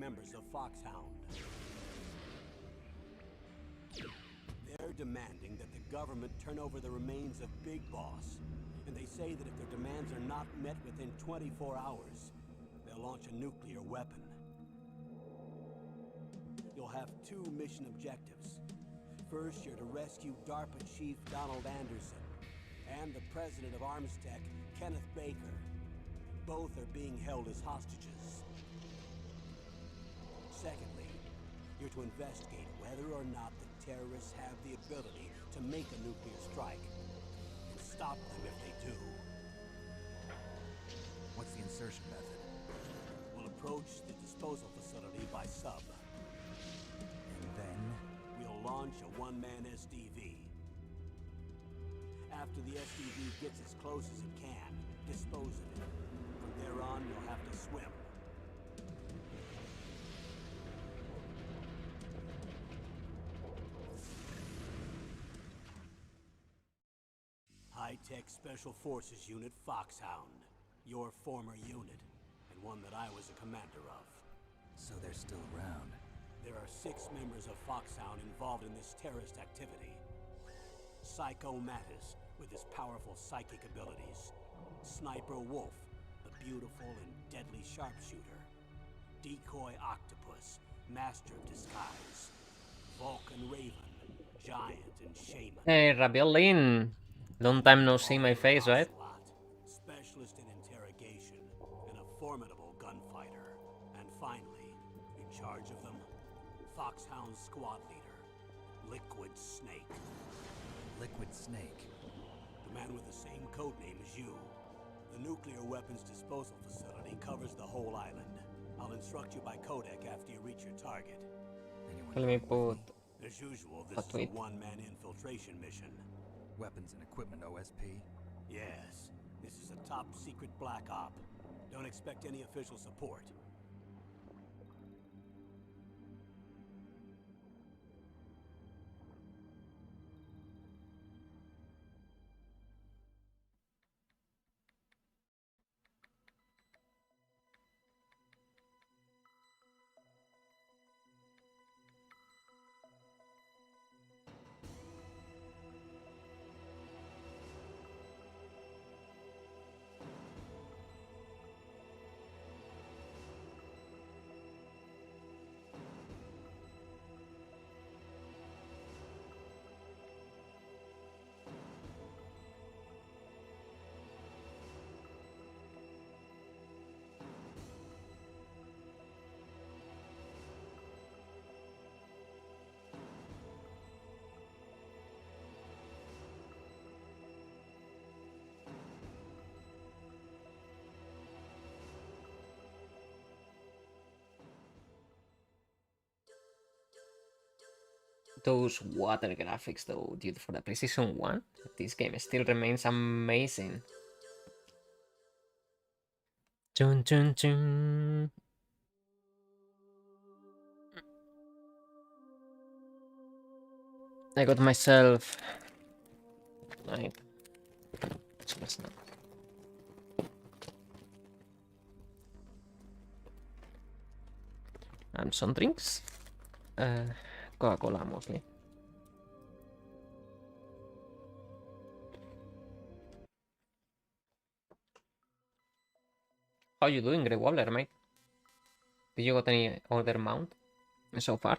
members of Foxhound. They're demanding that the government turn over the remains of Big Boss. And they say that if their demands are not met within 24 hours, they'll launch a nuclear weapon. You'll have two mission objectives. First, you're to rescue DARPA Chief Donald Anderson and the president of Armstech, Kenneth Baker. Both are being held as hostages. Secondly, you're to investigate whether or not the terrorists have the ability to make a nuclear strike, and stop them if they do. What's the insertion method? We'll approach the disposal facility by sub. And then? We'll launch a one-man SDV. After the SDV gets as close as it can, dispose of it. From there on, you'll have to swim. High-Tech Special Forces Unit Foxhound. Your former unit, and one that I was a commander of. So they're still around. There are 6 members of Foxhound involved in this terrorist activity. Psycho Mattis, with his powerful psychic abilities. Sniper Wolf, the beautiful and deadly sharpshooter. Decoy Octopus, master of disguise. Vulcan Raven, giant and shaman. Hey, Raviolin. Long time no see my face, right? Specialist in interrogation and a formidable gunfighter. And finally, in charge of them, Foxhound squad leader, Liquid Snake. Liquid Snake? The man with the same codename as you. The nuclear weapons disposal facility covers the whole island. I'll instruct you by codec after you reach your target. Let me put As usual, this is a one-man infiltration mission. Weapons and equipment OSP? Yes, this is a top-secret black op. Don't expect any official support. those water graphics though, dude, for the PlayStation 1. This game still remains amazing. Chun chun chun. I got myself like and some drinks. Coca-Cola mostly. How you doing, Grey Wobbler, mate? Did you got any other mount so far?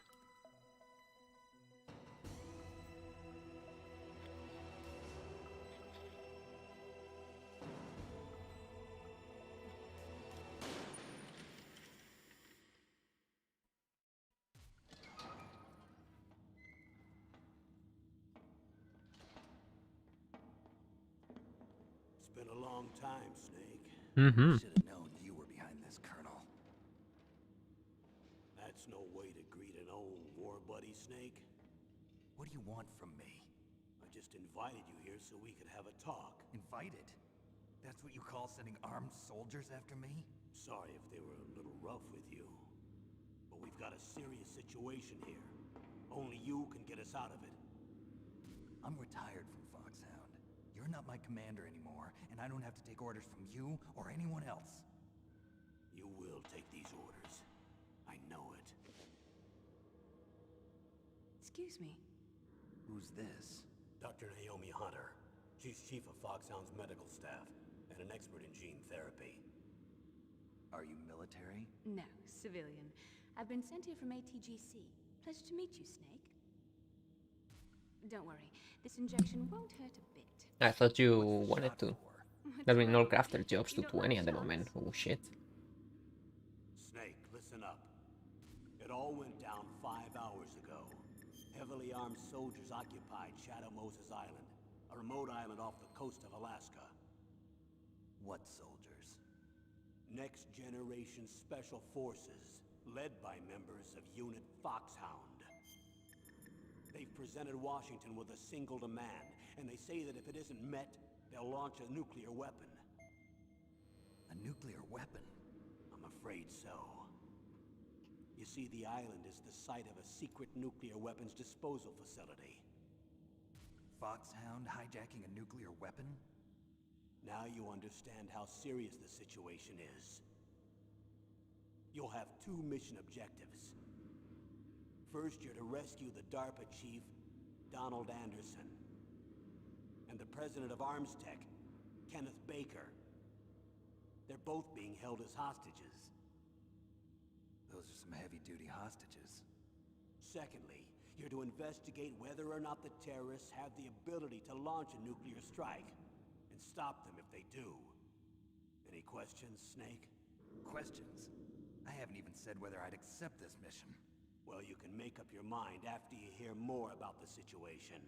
Been a long time, Snake. Should have known you were behind this, Colonel. That's no way to greet an old war buddy, Snake. What do you want from me? I just invited you here so we could have a talk. Invited? That's what you call sending armed soldiers after me? Sorry if they were a little rough with you. But we've got a serious situation here. Only you can get us out of it. I'm retired from Foxhound. You're not my commander anymore, and I don't have to take orders from you or anyone else. You will take these orders. I know Excuse me. Who's this? Dr. Naomi Hunter. She's chief of Foxhound's medical staff and an expert in gene therapy. Are you military? No, civilian. I've been sent here from ATGC. Pleasure to meet you, Snake. Don't worry, this injection won't hurt a bit. I thought you What's the wanted shot to. for? There's been no Well, crafter jobs you to don't 20 like at the shots? moment. Oh shit. Snake, listen up. It all went down 5 hours ago. Heavily armed soldiers occupied Shadow Moses Island, a remote island off the coast of Alaska. What soldiers? Next Generation Special Forces, led by members of Unit Foxhound. They've presented Washington with a single demand, and they say that if it isn't met, they'll launch a nuclear weapon. A nuclear weapon? I'm afraid so. You see, the island is the site of a secret nuclear weapons disposal facility. Foxhound hijacking a nuclear weapon? Now you understand how serious the situation is. You'll have 2 mission objectives. First, you're to rescue the DARPA chief, Donald Anderson, and the president of Armstech, Kenneth Baker. They're both being held as hostages. Those are some heavy-duty hostages. Secondly, you're to investigate whether or not the terrorists have the ability to launch a nuclear strike, and stop them if they do. Any questions, Snake? Questions? I haven't even said whether I'd accept this mission. Well, you can make up your mind after you hear more about the situation.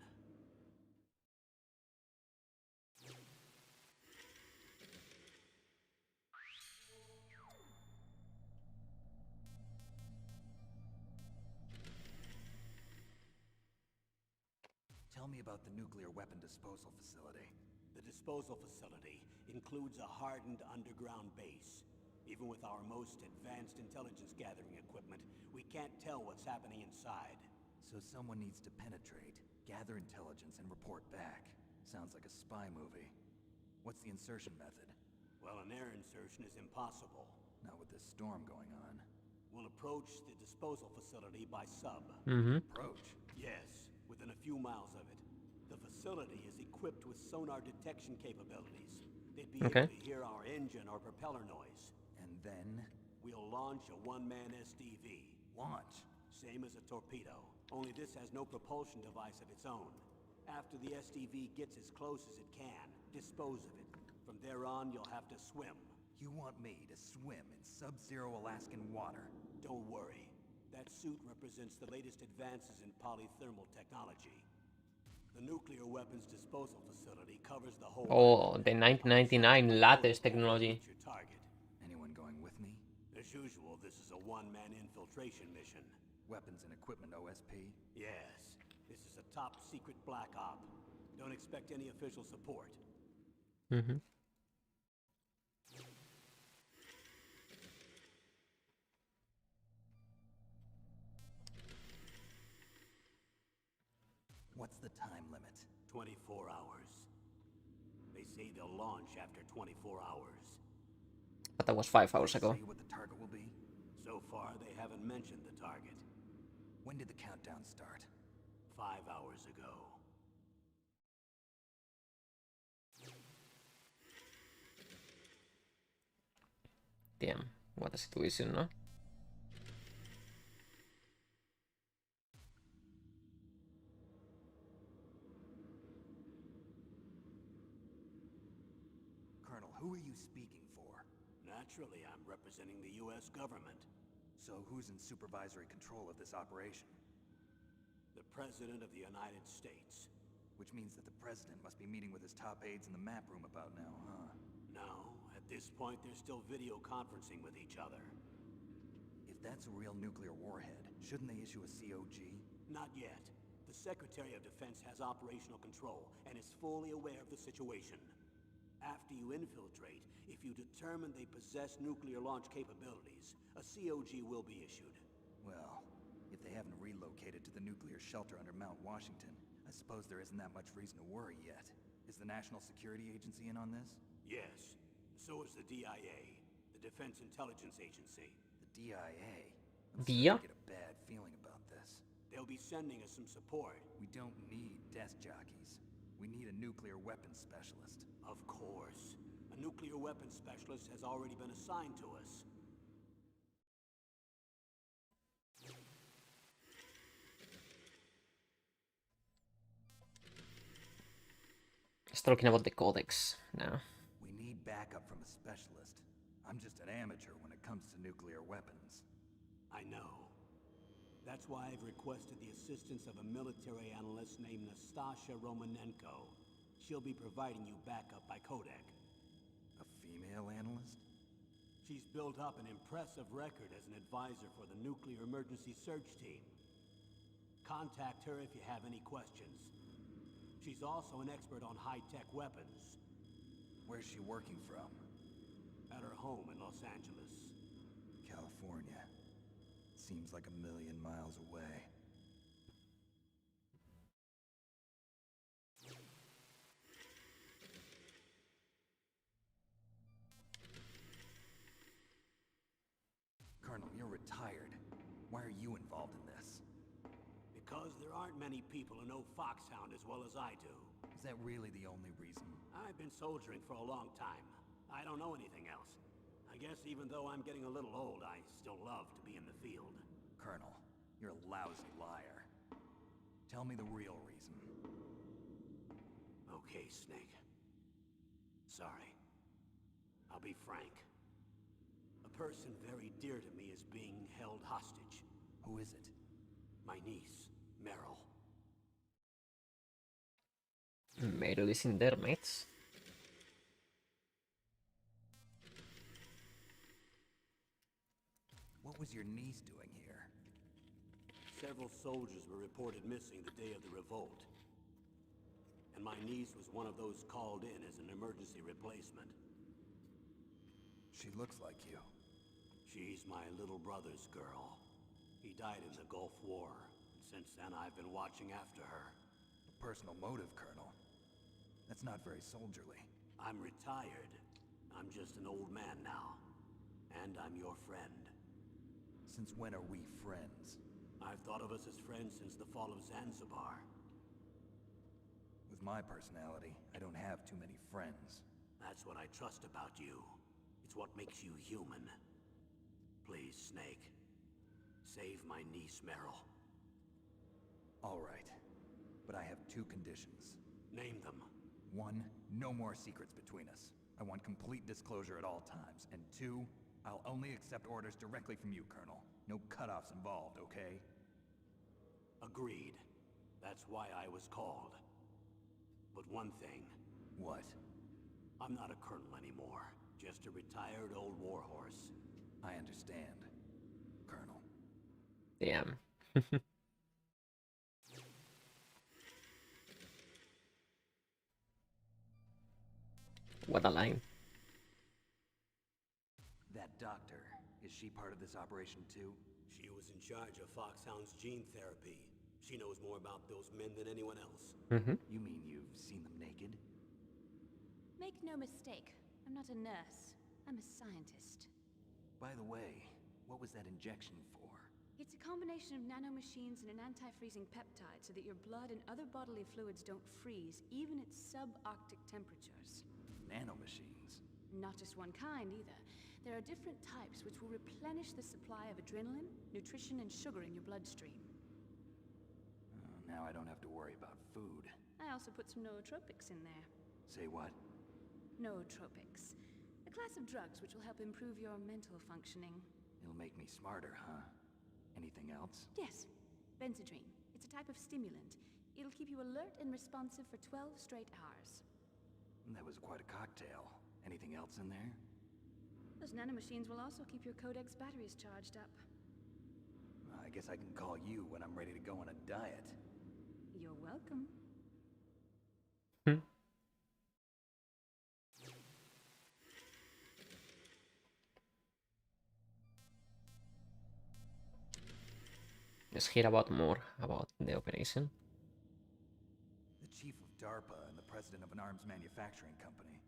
Tell me about the nuclear weapon disposal facility. The disposal facility includes a hardened underground base. Even with our most advanced intelligence gathering equipment, we can't tell what's happening inside. So someone needs to penetrate, gather intelligence, and report back. Sounds like a spy movie. What's the insertion method? Well, an air insertion is impossible. Not with this storm going on. We'll approach the disposal facility by sub. Approach? Yes, within a few miles of it. The facility is equipped with sonar detection capabilities. They'd be able to hear our engine or propeller noise. And then? We'll launch a one-man SDV. Launch? Same as a torpedo, only this has no propulsion device of its own. After the SDV gets as close as it can, dispose of it. From there on, you'll have to swim. You want me to swim in sub-zero Alaskan water? Don't worry. That suit represents the latest advances in polythermal technology. The nuclear weapons disposal facility covers the whole... Oh, the 1999 latest technology. Your target. Anyone going with me? As usual, this is a one-man infiltration mission. Weapons and equipment OSP? Yes. This is a top-secret black op. Don't expect any official support. What's the time limit? 24 hours. They say they'll launch after 24 hours. But that was 5 hours ago. Say what the target will be? So far, they haven't mentioned the target. When did the countdown start? 5 hours ago. Damn, what a situation, no? Colonel, who are you speaking for? Naturally, I'm representing the U.S. government. So who's in supervisory control of this operation? The President of the United States. Which means that the President must be meeting with his top aides in the map room about now, huh? No, at this point, they're still video conferencing with each other. If that's a real nuclear warhead, shouldn't they issue a COG? Not yet. The Secretary of Defense has operational control and is fully aware of the situation. After you infiltrate, if you determine they possess nuclear launch capabilities, a COG will be issued. Well, if they haven't relocated to the nuclear shelter under Mount Washington, I suppose there isn't that much reason to worry yet. Is the National Security Agency in on this? Yes. So is the DIA, the Defense Intelligence Agency. The DIA? DIA? I get a bad feeling about this. They'll They'll be sending us some support. We don't need desk jockeys. We need a nuclear weapons specialist. Of course. A nuclear weapons specialist has already been assigned to us. He's talking about the codex now. We need backup from a specialist. I'm just an amateur when it comes to nuclear weapons. I know. That's why I've requested the assistance of a military analyst named Nastasha Romanenko. She'll be providing you backup by codec. A female analyst? She's built up an impressive record as an advisor for the Nuclear Emergency Search Team. Contact her if you have any questions. She's also an expert on high-tech weapons. Where's she working from? At her home in Los Angeles. California. Seems like a million miles away. Colonel, you're retired. Why are you involved in this? Because there aren't many people who know Foxhound as well as I do. Is that really the only reason? I've been soldiering for a long time. I don't know anything else. I guess even though I'm getting a little old, I still love to be in the field. Colonel, you're a lousy liar. Tell me the real reason. Okay, Snake. Sorry. I'll be frank. A person very dear to me is being held hostage. Who is it? My niece, Meryl. Meryl is in there, mates. What was your niece doing here? Several soldiers were reported missing the day of the revolt. And my niece was one of those called in as an emergency replacement. She looks like you. She's my little brother's girl. He died in the Gulf War, and since then I've been watching after her. A personal motive, Colonel. That's not very soldierly. I'm retired. I'm just an old man now. And I'm your friend. Since when are we friends? I've thought of us as friends since the fall of Zanzibar. With my personality, I don't have too many friends. That's what I trust about you. It's what makes you human. Please, Snake. Save my niece, Meryl. All right. But I have two conditions. Name them. 1, no more secrets between us. I want complete disclosure at all times. And 2, I'll only accept orders directly from you, Colonel. No cutoffs involved, okay? Agreed. That's why I was called. But one thing. What? I'm not a colonel anymore. Just a retired old warhorse. I understand, Colonel. Damn. What a line. That doctor, is she part of this operation too? She was in charge of Foxhound's gene therapy. She knows more about those men than anyone else. You mean you've seen them naked? Make no mistake, I'm not a nurse. I'm a scientist. By the way, what was that injection for? It's a combination of nanomachines and an anti-freezing peptide so that your blood and other bodily fluids don't freeze, even at subarctic temperatures. Nanomachines? Not just one kind, either. There are different types which will replenish the supply of adrenaline, nutrition, and sugar in your bloodstream. Now I don't have to worry about food. I also put some nootropics in there. Say what? Nootropics. A class of drugs which will help improve your mental functioning. It'll make me smarter, huh? Anything else? Yes. Benzedrine. It's a type of stimulant. It'll keep you alert and responsive for 12 straight hours. That was quite a cocktail. Anything else in there? Those nanomachines will also keep your Codex batteries charged up. I guess I can call you when I'm ready to go on a diet. You're welcome. Let's hear about more about the operation. The chief of DARPA and the president of an arms manufacturing company.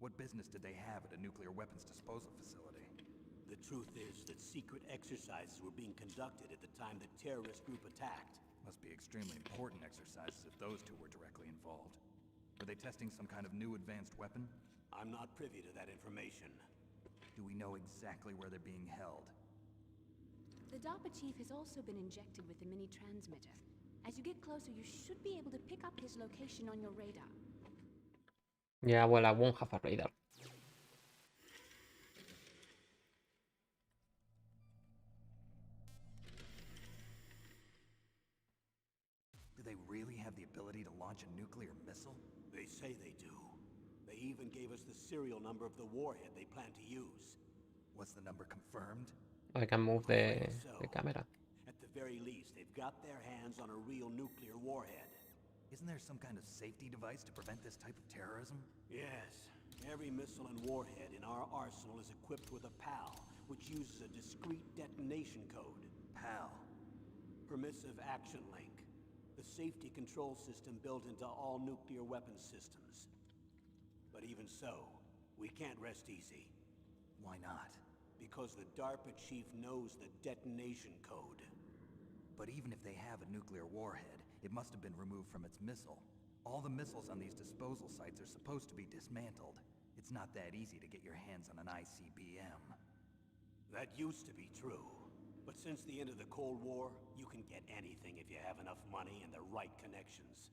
What business did they have at a nuclear weapons disposal facility? The truth is that secret exercises were being conducted at the time the terrorist group attacked. Must be extremely important exercises if those two were directly involved. Were they testing some kind of new advanced weapon? I'm not privy to that information. Do we know exactly where they're being held? The DARPA chief has also been injected with the mini transmitter. As you get closer, you should be able to pick up his location on your radar. Yeah, well, I won't have a radar. Do they really have the ability to launch a nuclear missile? They say they do. They even gave us the serial number of the warhead they plan to use. Was the number confirmed? I can move the camera. At the very least, they've got their hands on a real nuclear warhead. Isn't there some kind of safety device to prevent this type of terrorism? Yes. Every missile and warhead in our arsenal is equipped with a PAL, which uses a discrete detonation code. PAL. Permissive Action Link. The safety control system built into all nuclear weapons systems. But even so, we can't rest easy. Why not? Because the DARPA chief knows the detonation code. But even if they have a nuclear warhead, it must have been removed from its missile. All the missiles on these disposal sites are supposed to be dismantled. It's not that easy to get your hands on an ICBM. That used to be true. But since the end of the Cold War, you can get anything if you have enough money and the right connections.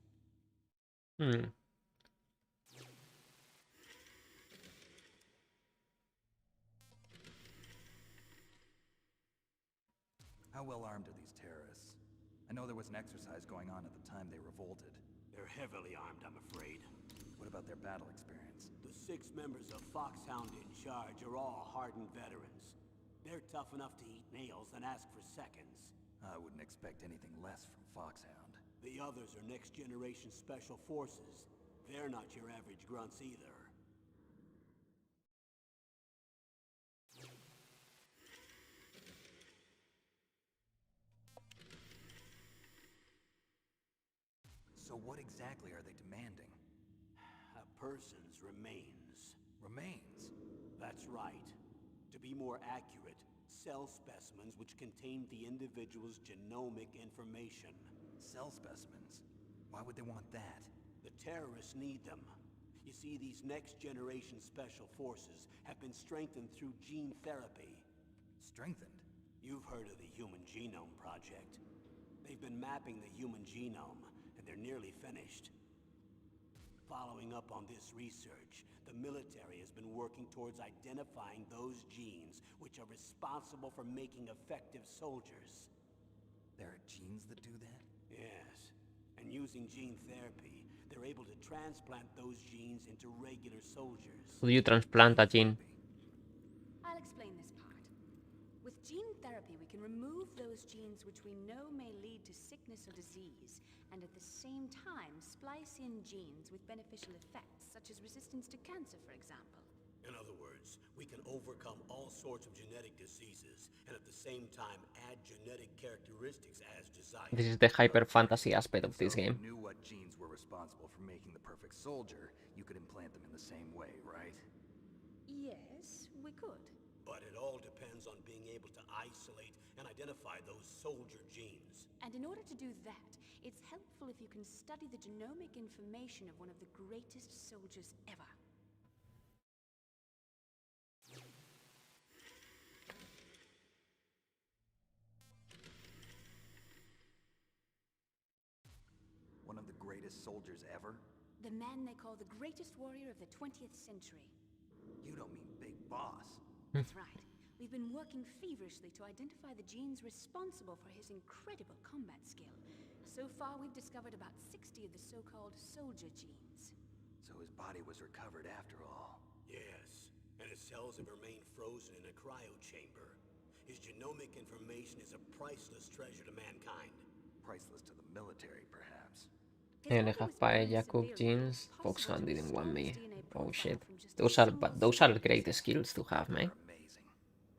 How well armed are these terrorists? I know there was an exercise going on at the time they revolted. They're heavily armed, I'm afraid. What about their battle experience? The 6 members of Foxhound in charge are all hardened veterans. They're tough enough to eat nails and ask for seconds. I wouldn't expect anything less from Foxhound. The others are next-generation special forces. They're not your average grunts either. So what exactly are they demanding? A person's remains. Remains? That's right. To be more accurate, cell specimens which contain the individual's genomic information. Cell specimens? Why would they want that? The terrorists need them. You see, these next-generation special forces have been strengthened through gene therapy. Strengthened? You've heard of the Human Genome Project. They've been mapping the human genome, and they're nearly finished. Following up on this research, the military has been working towards identifying those genes which are responsible for making effective soldiers. There are genes that do that? Yes. And using gene therapy, they're able to transplant those genes into regular soldiers. Do you transplant a gene? I'll explain this part. With gene therapy, we can remove those genes which we know may lead to sickness or disease, and at the same time splice in genes with beneficial effects, such as resistance to cancer, for example. In other words, we can overcome all sorts of genetic diseases, and at the same time add genetic characteristics as desired. This is the hyper fantasy aspect of this game. If you knew what genes were responsible for making the perfect soldier, you could implant them in the same way, right? Yes, we could. But it all depends on being able to isolate and identify those soldier genes. And in order to do that, it's helpful if you can study the genomic information of one of the greatest soldiers ever. One of the greatest soldiers ever? The man they call the greatest warrior of the 20th century. You don't mean Big Boss. That's right. We've been working feverishly to identify the genes responsible for his incredible combat skill. So far, we've discovered about 60 of the so-called soldier genes. So his body was recovered after all. Yes, and his cells have remained frozen in a cryo chamber. His genomic information is a priceless treasure to mankind. Priceless to the military, perhaps. And I have paella, cook genes. Foxhound didn't want me. Oh shit. Those are great skills to have, man. Amazing.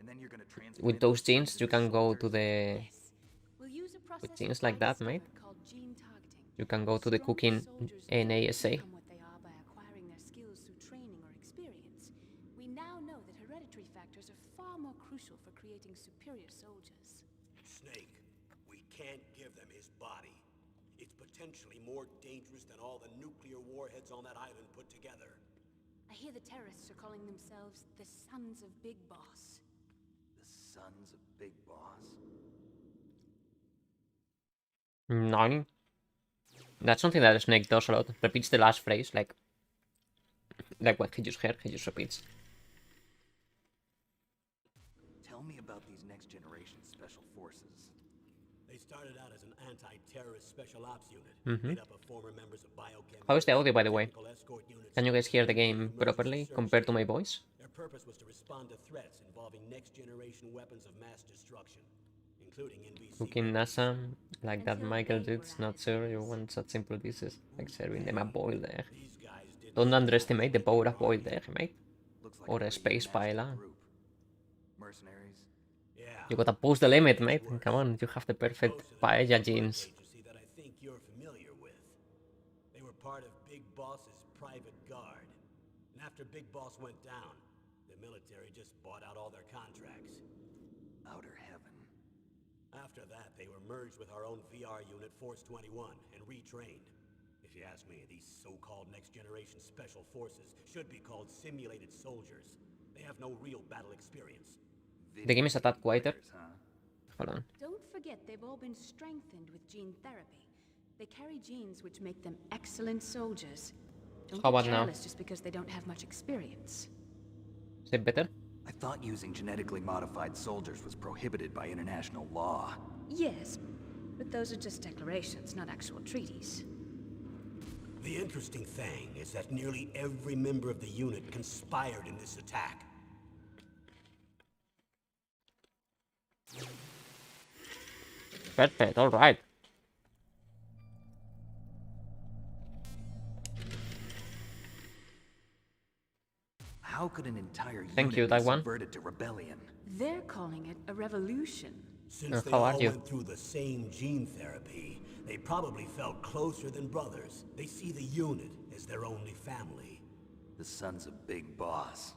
And then you're gonna transplant With those genes, into you can go to soldiers? the. Yes. We'll use a process With genes like that, mate. called gene targeting. You can go to the Strong cooking soldiers NASA. become what they are by acquiring their skills through training or experience. We now know that hereditary factors are far more crucial potentially more dangerous than all the nuclear warheads on that island put together. I hear the terrorists are calling themselves the Sons of Big Boss. The Sons of Big Boss? Nani? That's something that Snake does a lot. Repeats the last phrase, like what he just heard, he just repeats. Tell me about these next generation special forces. They started out as an anti-terrorist special ops unit, made up of former members of biochem. How is the audio, by the way? Can you guys hear the game properly compared to my voice? Their purpose was to respond to threats involving next-generation weapons of mass destruction, including NBC. Cooking NASA, like that Michael Judge, not sure you want such simple dishes, like serving them a boiled egg. Don't underestimate the power of boiled egg, mate. Or a space paella. Mercenaries? Yeah. You gotta push the limit, mate. Come on, you have the perfect paella genes. Agency that I think you're familiar with. They were part of Big Boss's private guard. And after Big Boss went down, the military just bought out all their contracts. Outer heaven. After that, they were merged with our own VR unit, Force 21, and retrained. If you ask me, these so-called next-generation special forces should be called simulated soldiers. They have no real battle experience. The game is a tad quieter. Hold on. Don't forget they've all been strengthened with gene therapy. They carry genes which make them excellent soldiers. Don't How get about now? careless just because they don't have much experience. Is it better? I thought using genetically modified soldiers was prohibited by international law. Yes, but those are just declarations, not actual treaties. The interesting thing is that nearly every member of the unit conspired in this attack. Perfect, alright. How could an entire Thank unit you, be Taiwan. subverted to rebellion? They're calling it a revolution. Since they how are all you? went through the same gene therapy, they probably felt closer than brothers. They see the unit as their only family. The Sons of Big Boss.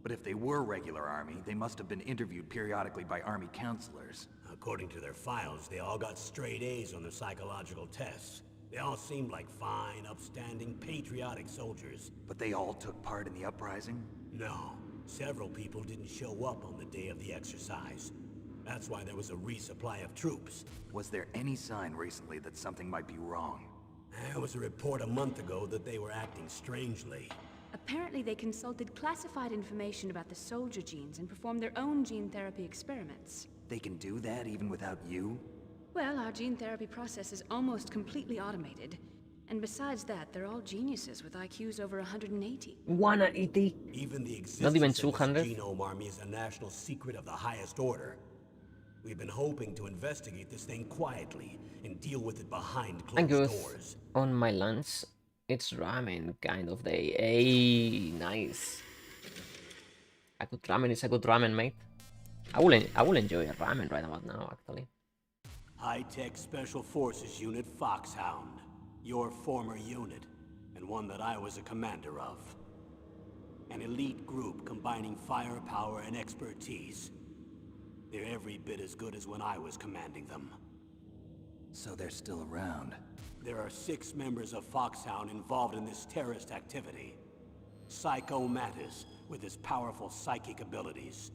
But if they were regular army, they must have been interviewed periodically by army counselors. According to their files, they all got straight A's on their psychological tests. They all seemed like fine, upstanding, patriotic soldiers. But they all took part in the uprising? No, several people didn't show up on the day of the exercise. That's why there was a resupply of troops. Was there any sign recently that something might be wrong? There was a report a month ago that they were acting strangely. Apparently they consulted classified information about the soldier genes and performed their own gene therapy experiments. They can do that even without you? Well, our gene therapy process is almost completely automated. And besides that, they're all geniuses with IQs over 180. 180? Even the Not even existence of 200? this genome army is a national secret of the highest order. We've been hoping to investigate this thing quietly and deal with it behind I'm closed good. doors. On my lunch, it's ramen kind of day. Hey, nice. A good ramen is a good ramen, mate. I will enjoy a ramen right about now, actually. High-tech Special Forces Unit Foxhound. Your former unit, and one that I was a commander of. An elite group combining firepower and expertise. They're every bit as good as when I was commanding them. So they're still around. There are 6 members of Foxhound involved in this terrorist activity. Psycho Mattis, with his powerful psychic abilities.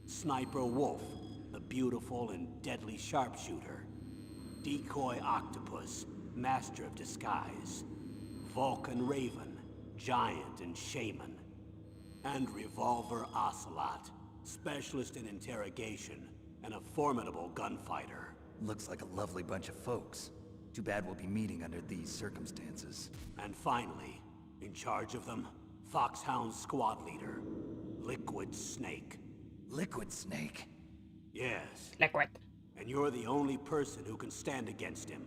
Sniper Wolf, the beautiful and deadly sharpshooter. Decoy Octopus, master of disguise. Vulcan Raven, giant and shaman. And Revolver Ocelot, specialist in interrogation and a formidable gunfighter. Looks like a lovely bunch of folks. Too bad we'll be meeting under these circumstances. And finally, in charge of them, Foxhound's squad leader, Liquid Snake. Liquid Snake? Yes, Liquid. and you're the only person who can stand against him.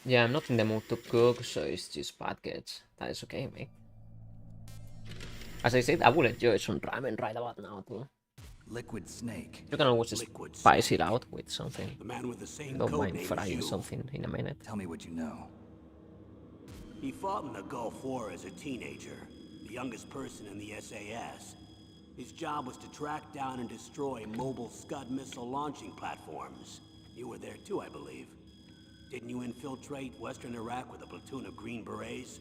Yeah, I'm not in the mood to cook, so it's just packets. That is okay, mate. As I said, I will enjoy some ramen right about now, too. Liquid Snake. You can always just Liquid spice it out with something. The man with the same Don't code mind name as frying you. something in a minute. Tell me what you know. He fought in the Gulf War as a teenager, the youngest person in the SAS. His job was to track down and destroy mobile Scud missile launching platforms. You were there too, I believe. Didn't you infiltrate Western Iraq with a platoon of Green Berets?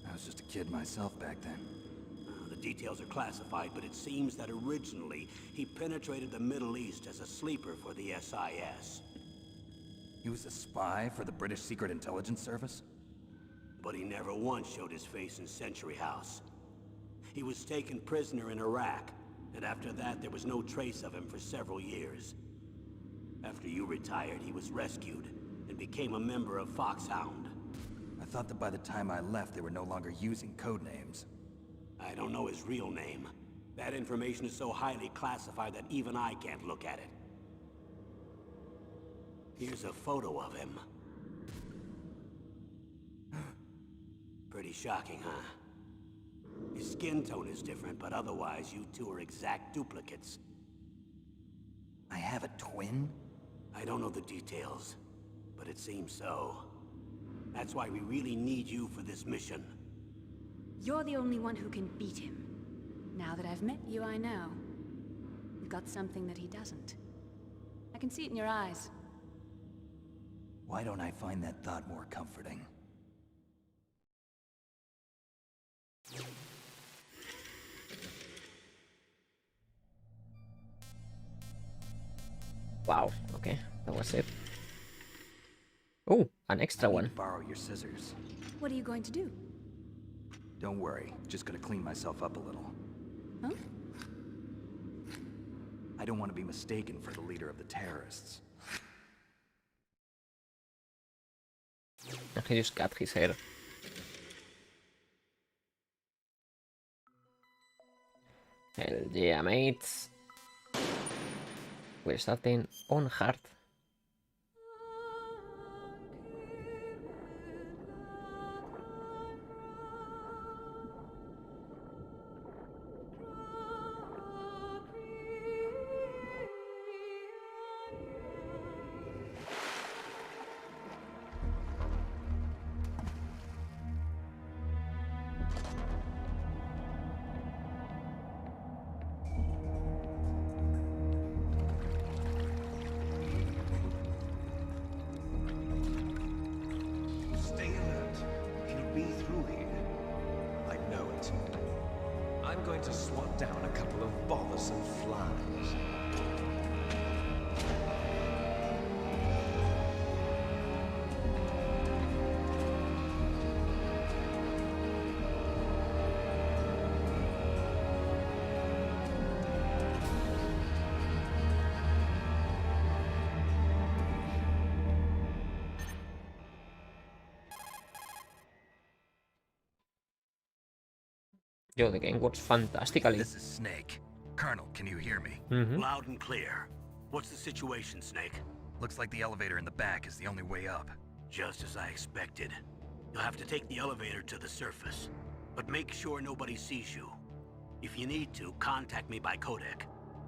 I was just a kid myself back then. The details are classified, but it seems that originally he penetrated the Middle East as a sleeper for the SIS. He was a spy for the British Secret Intelligence Service? But he never once showed his face in Century House. He was taken prisoner in Iraq, and after that there was no trace of him for several years. After you retired, he was rescued and became a member of Foxhound. I thought that by the time I left, they were no longer using code names. I don't know his real name. That information is so highly classified that even I can't look at it. Here's a photo of him. Pretty shocking, huh? His skin tone is different, but otherwise you two are exact duplicates. I have a twin? I don't know the details, but it seems so. That's why we really need you for this mission. You're the only one who can beat him. Now that I've met you, I know. You've got something that he doesn't. I can see it in your eyes. Why don't I find that thought more comforting? Wow, okay, that was it. Oh, an extra I need one. to borrow your scissors. What are you going to do? Don't worry, just gonna clean myself up a little. Huh? I don't want to be mistaken for the leader of the terrorists. He just cut his hair. Hell yeah, mates. We're starting on hard. Stay alert. He'll be through here. I know it. I'm going to swat down a couple of bothersome flies. Yo, the game works fantastically. This is Snake. Colonel, can you hear me? Loud and clear. What's the situation, Snake? Looks like the elevator in the back is the only way up. Just as I expected. You'll have to take the elevator to the surface. But make sure nobody sees you. If you need to, contact me by codec.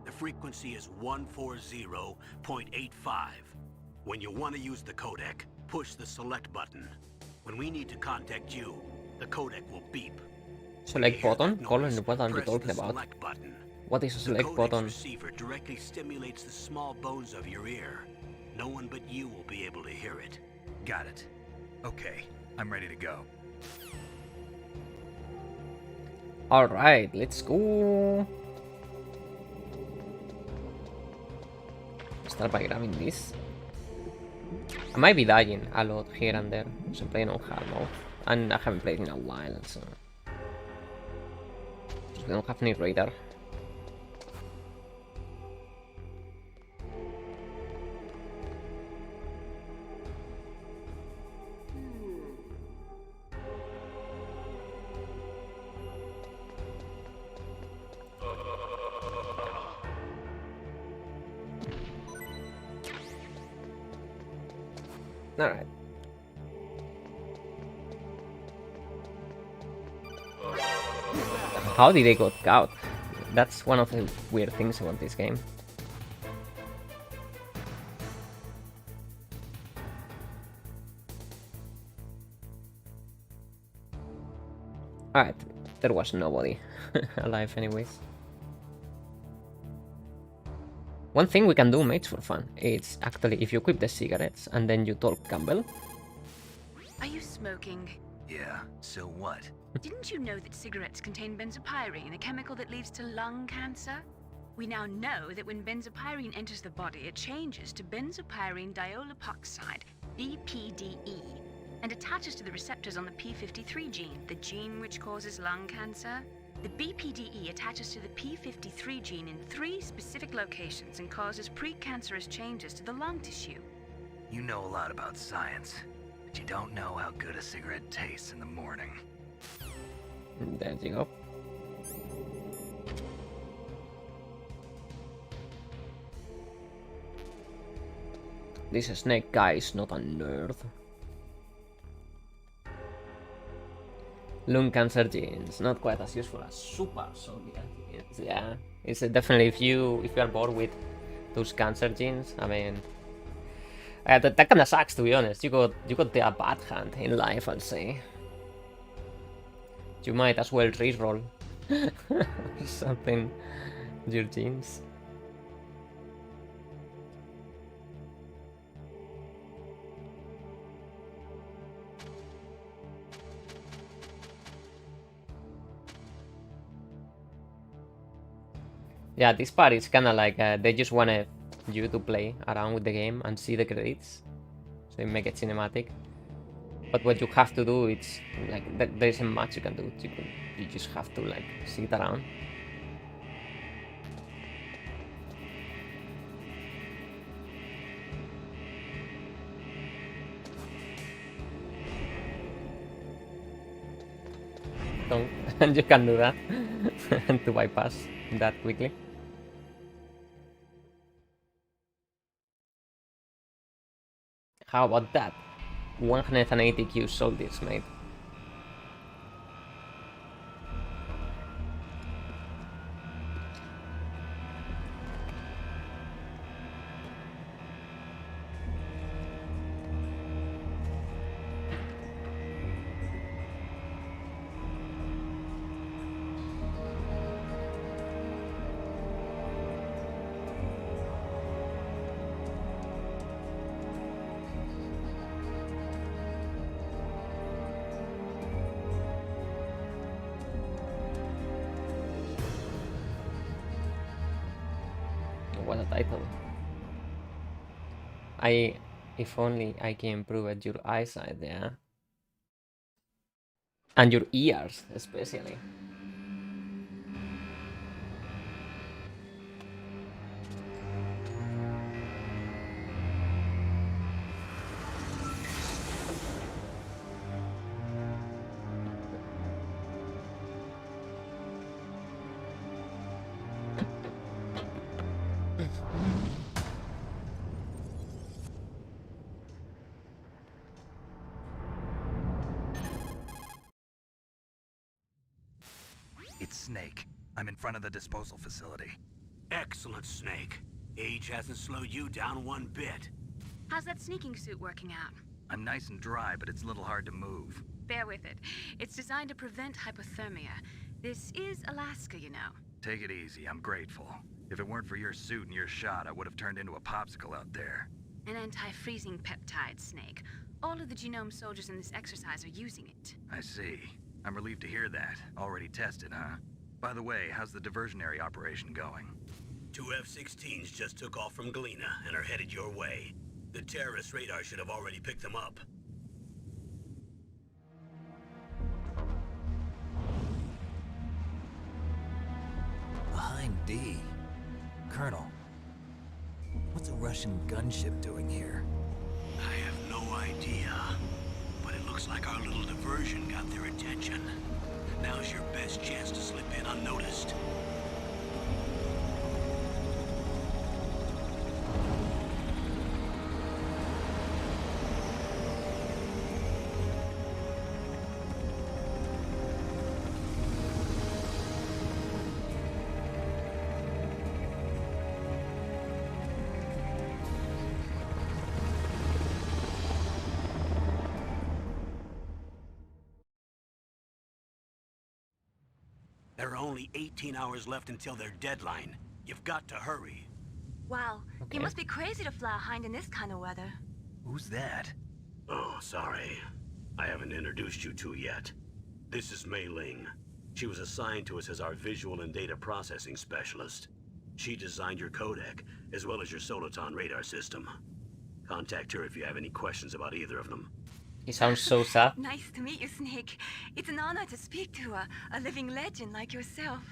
The frequency is 140.85. When you want to use the codec, push the select button. When we need to contact you, the codec will beep. Select button? Colin, what are you talking about? Button. What is a select The button? receiver directly stimulates the small bones of your ear. No one but you will be able to hear it. Got it. Okay, I'm ready to go. Alright, let's go. Start by grabbing this. I might be dying a lot here and there, so I'm playing on hard mode. And I haven't played in a while, so... We don't have any radar. Alright. How did they got out? That's one of the weird things about this game. Alright, there was nobody alive anyways. One thing we can do, mates, for fun, it's actually if you equip the cigarettes and then you talk Campbell. Are you smoking? Yeah, so what? Didn't you know that cigarettes contain benzopyrene, a chemical that leads to lung cancer? We now know that when benzopyrene enters the body, it changes to benzopyrene diolipoxide, BPDE, and attaches to the receptors on the P53 gene, the gene which causes lung cancer. The BPDE attaches to the P53 gene in 3 specific locations and causes precancerous changes to the lung tissue. You know a lot about science, but you don't know how good a cigarette tastes in the morning. There you go. This snake guy is not a nerd. Lung cancer genes, not quite as useful as super soldier genes. Yeah, it's definitely if you are bored with those cancer genes. I mean, that kind of sucks, to be honest. You got a bad hand in life, I'll say. You might as well reroll something. Your genes. Yeah, this part is kind of like they just wanted you to play around with the game and see the credits, so you make it cinematic. But what you have to do, it's like there isn't much you can do. You just have to like sit around. And you can do that to bypass that quickly. How about that? 180 Q soldiers, mate. What a title. If only I can improve at your eyesight, yeah. And your ears, especially. It's Snake. I'm in front of the disposal facility. Excellent, Snake. Age hasn't slowed you down one bit. How's that sneaking suit working out? I'm nice and dry, but it's a little hard to move. Bear with it. It's designed to prevent hypothermia. This is Alaska, you know. Take it easy, I'm grateful. If it weren't for your suit and your shot, I would have turned into a popsicle out there. An anti-freezing peptide, Snake. All of the genome soldiers in this exercise are using it. I see. I'm relieved to hear that. Already tested, huh? By the way, how's the diversionary operation going? 2 F-16s just took off from Galena and are headed your way. The terrorist radar should have already picked them up. Behind D. Colonel, what's a Russian gunship doing here? I have no idea. But it looks like our little diversion got their attention. Now's your best chance to slip in unnoticed. There are only 18 hours left until their deadline. You've got to hurry. Wow, Okay. you must be crazy to fly a hind in this kind of weather. Who's that? Oh, sorry. I haven't introduced you to yet. This is Mei Ling. She was assigned to us as our visual and data processing specialist. She designed your codec, as well as your Soliton radar system. Contact her if you have any questions about either of them. He sounds so sad. Nice to meet you, Snake. It's an honor to speak to a living legend like yourself.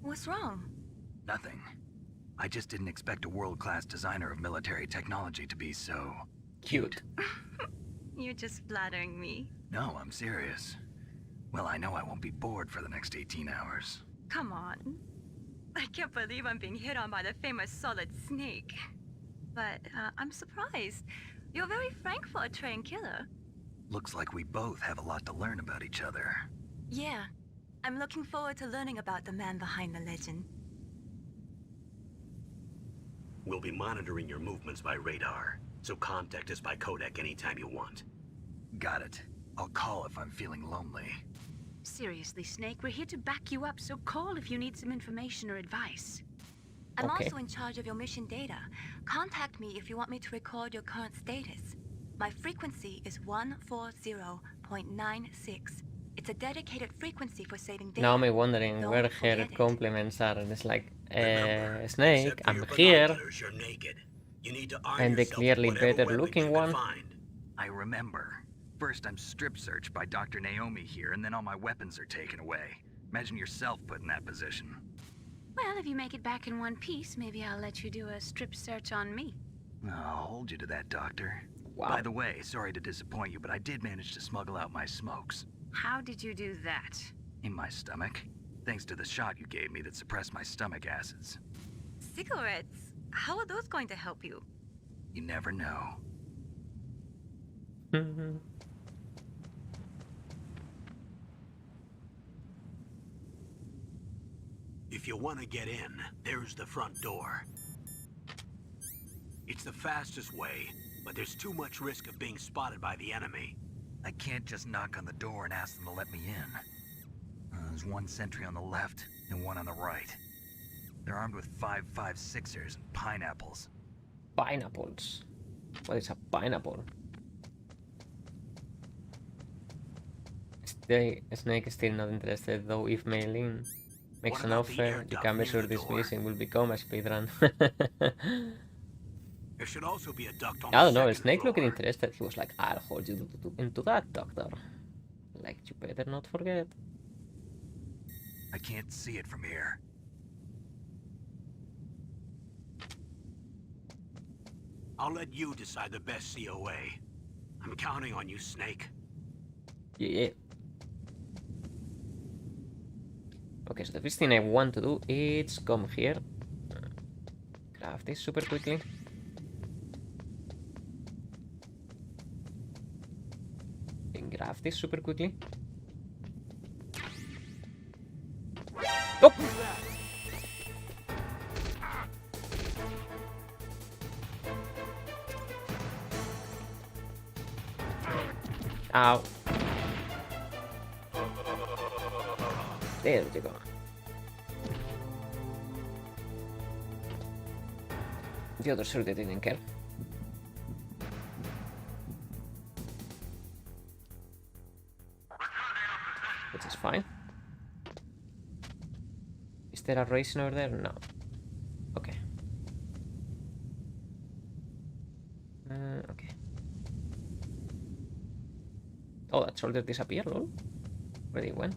What's wrong? Nothing. I just didn't expect a world-class designer of military technology to be so... Cute. You're just flattering me. No, I'm serious. Well, I know I won't be bored for the next 18 hours. Come on. I can't believe I'm being hit on by the famous Solid Snake. But I'm surprised. You're very frank for a trained killer. Looks like we both have a lot to learn about each other. Yeah. I'm looking forward to learning about the man behind the legend. We'll be monitoring your movements by radar, so contact us by codec anytime you want. Got it. I'll call if I'm feeling lonely. Seriously, Snake, we're here to back you up, so call if you need some information or advice. I'm Okay. also in charge of your mission data. Contact me if you want me to record your current status. My frequency is 140.96. It's a dedicated frequency for saving data. Now I'm wondering Don't where her forget it. compliments are, and it's like, Remember, Snake, except for I'm your here. binoculars, you're naked. You need to arm I'm the yourself with clearly whatever better weapon looking you can one. find. I remember. First I'm strip searched by Dr. Naomi here, and then all my weapons are taken away. Imagine yourself put in that position. Well, if you make it back in one piece, maybe I'll let you do a strip search on me. I'll hold you to that, Doctor. Wow. By the way, sorry to disappoint you, but I did manage to smuggle out my smokes. How did you do that? In my stomach. Thanks to the shot you gave me that suppressed my stomach acids. Cigarettes? How are those going to help you? You never know. If you want to get in, there's the front door. It's the fastest way, but there's too much risk of being spotted by the enemy. I can't just knock on the door and ask them to let me in. There's one sentry on the left and one on the right. They're armed with 5.56ers and pineapples. Pineapples. What is a pineapple? Snake is still not interested, though. If Mei Ling makes What an about the offer, air you duct can be near sure the this door? mission will become a speedrun. There should also be a duct on I don't the know, second Snake looking floor. interested. He was like, I'll hold you into that, Doctor. Like, you better not forget. I can't see it from here. I'll let you decide the best COA. I'm counting on you, Snake. Yeah. Okay, so the first thing I want to do is come here. Craft this super quickly. And grab this super quickly. Oh! Ow. There you go. The other sure they didn't care. Which is fine. Is there a racing over there? No. Okay. Okay. Oh, that soldier disappeared, lol. Where he went?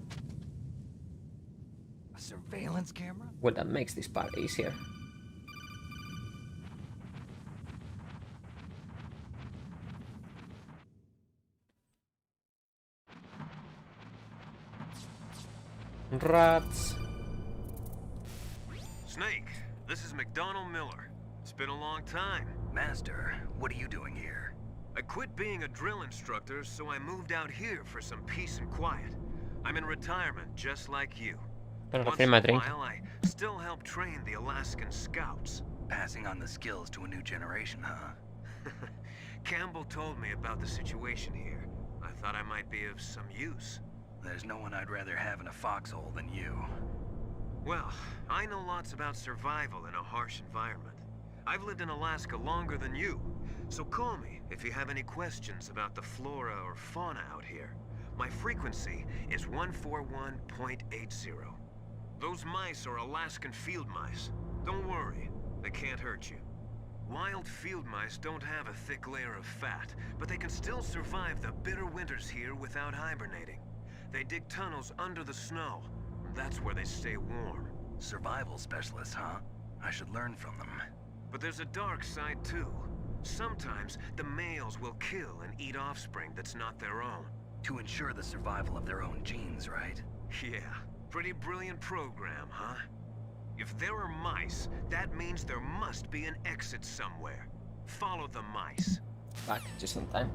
A surveillance camera? Well, that makes this part easier. Rats. Snake, this is McDonald Miller. It's been a long time. Master, what are you doing here? I quit being a drill instructor, so I moved out here for some peace and quiet. I'm in retirement, just like you. Gonna Once refill in my a drink. while, I still help train the Alaskan Scouts. Passing on the skills to a new generation, huh? Campbell told me about the situation here. I thought I might be of some use. There's no one I'd rather have in a foxhole than you. Well, I know lots about survival in a harsh environment. I've lived in Alaska longer than you, so call me if you have any questions about the flora or fauna out here. My frequency is 141.80. Those mice are Alaskan field mice. Don't worry, they can't hurt you. Wild field mice don't have a thick layer of fat, but they can still survive the bitter winters here without hibernating. They dig tunnels under the snow. That's where they stay warm. Survival specialists, huh? I should learn from them. But there's a dark side too. Sometimes the males will kill and eat offspring that's not their own. To ensure the survival of their own genes, right? Yeah, pretty brilliant program, huh? If there are mice, that means there must be an exit somewhere. Follow the mice. Back just in time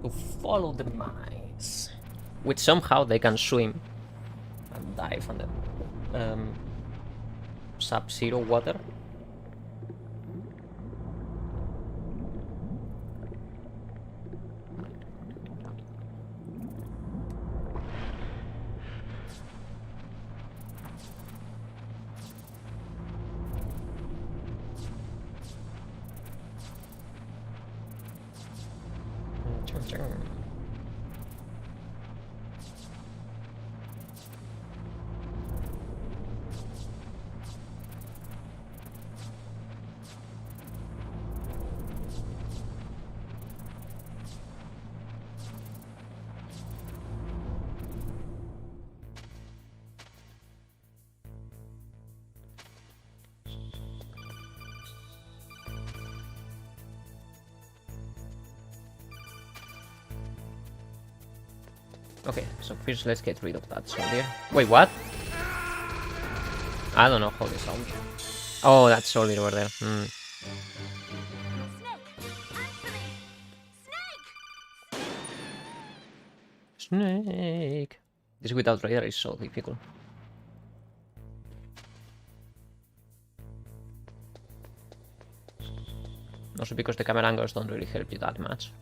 to follow the mice, which somehow they can swim and dive under sub-zero water. Okay, so first let's get rid of that soldier. Wait, what? I don't know how this sounds. Oh, that soldier over there. Hmm. Snake! This without radar is so difficult. Also because the camera angles don't really help you that much.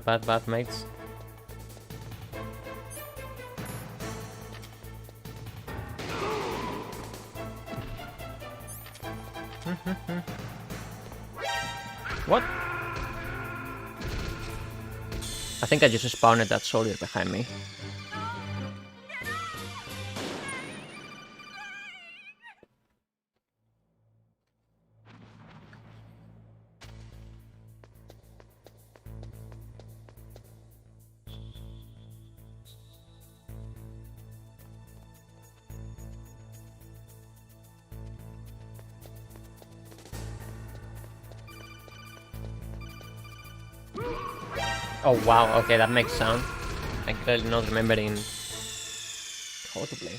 Bad, mates. What? I think I just spawned that soldier behind me. Oh wow, okay, that makes sound. I'm clearly not remembering how to play.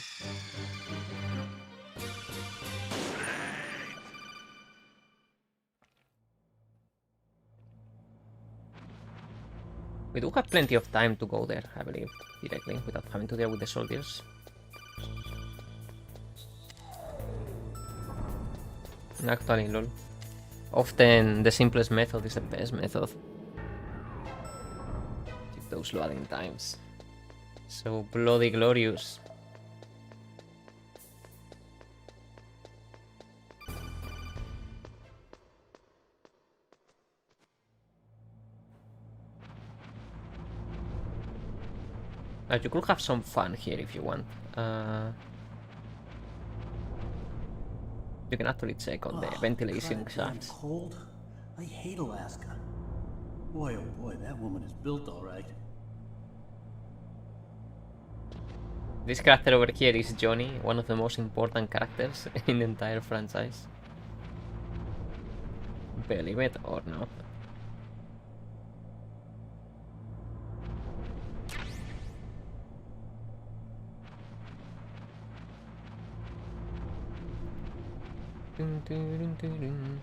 We do have plenty of time to go there, I believe, directly, without having to deal with the soldiers. Actually, lol. Often the simplest method is the best method. Those loading times. So bloody glorious. You could have some fun here if you want. You can actually check on the ventilation shafts. Cold? I hate Alaska. Boy, oh boy, that woman is built all right. This character over here is Johnny, one of the most important characters in the entire franchise. Believe it or not. Dun, dun, dun, dun, dun.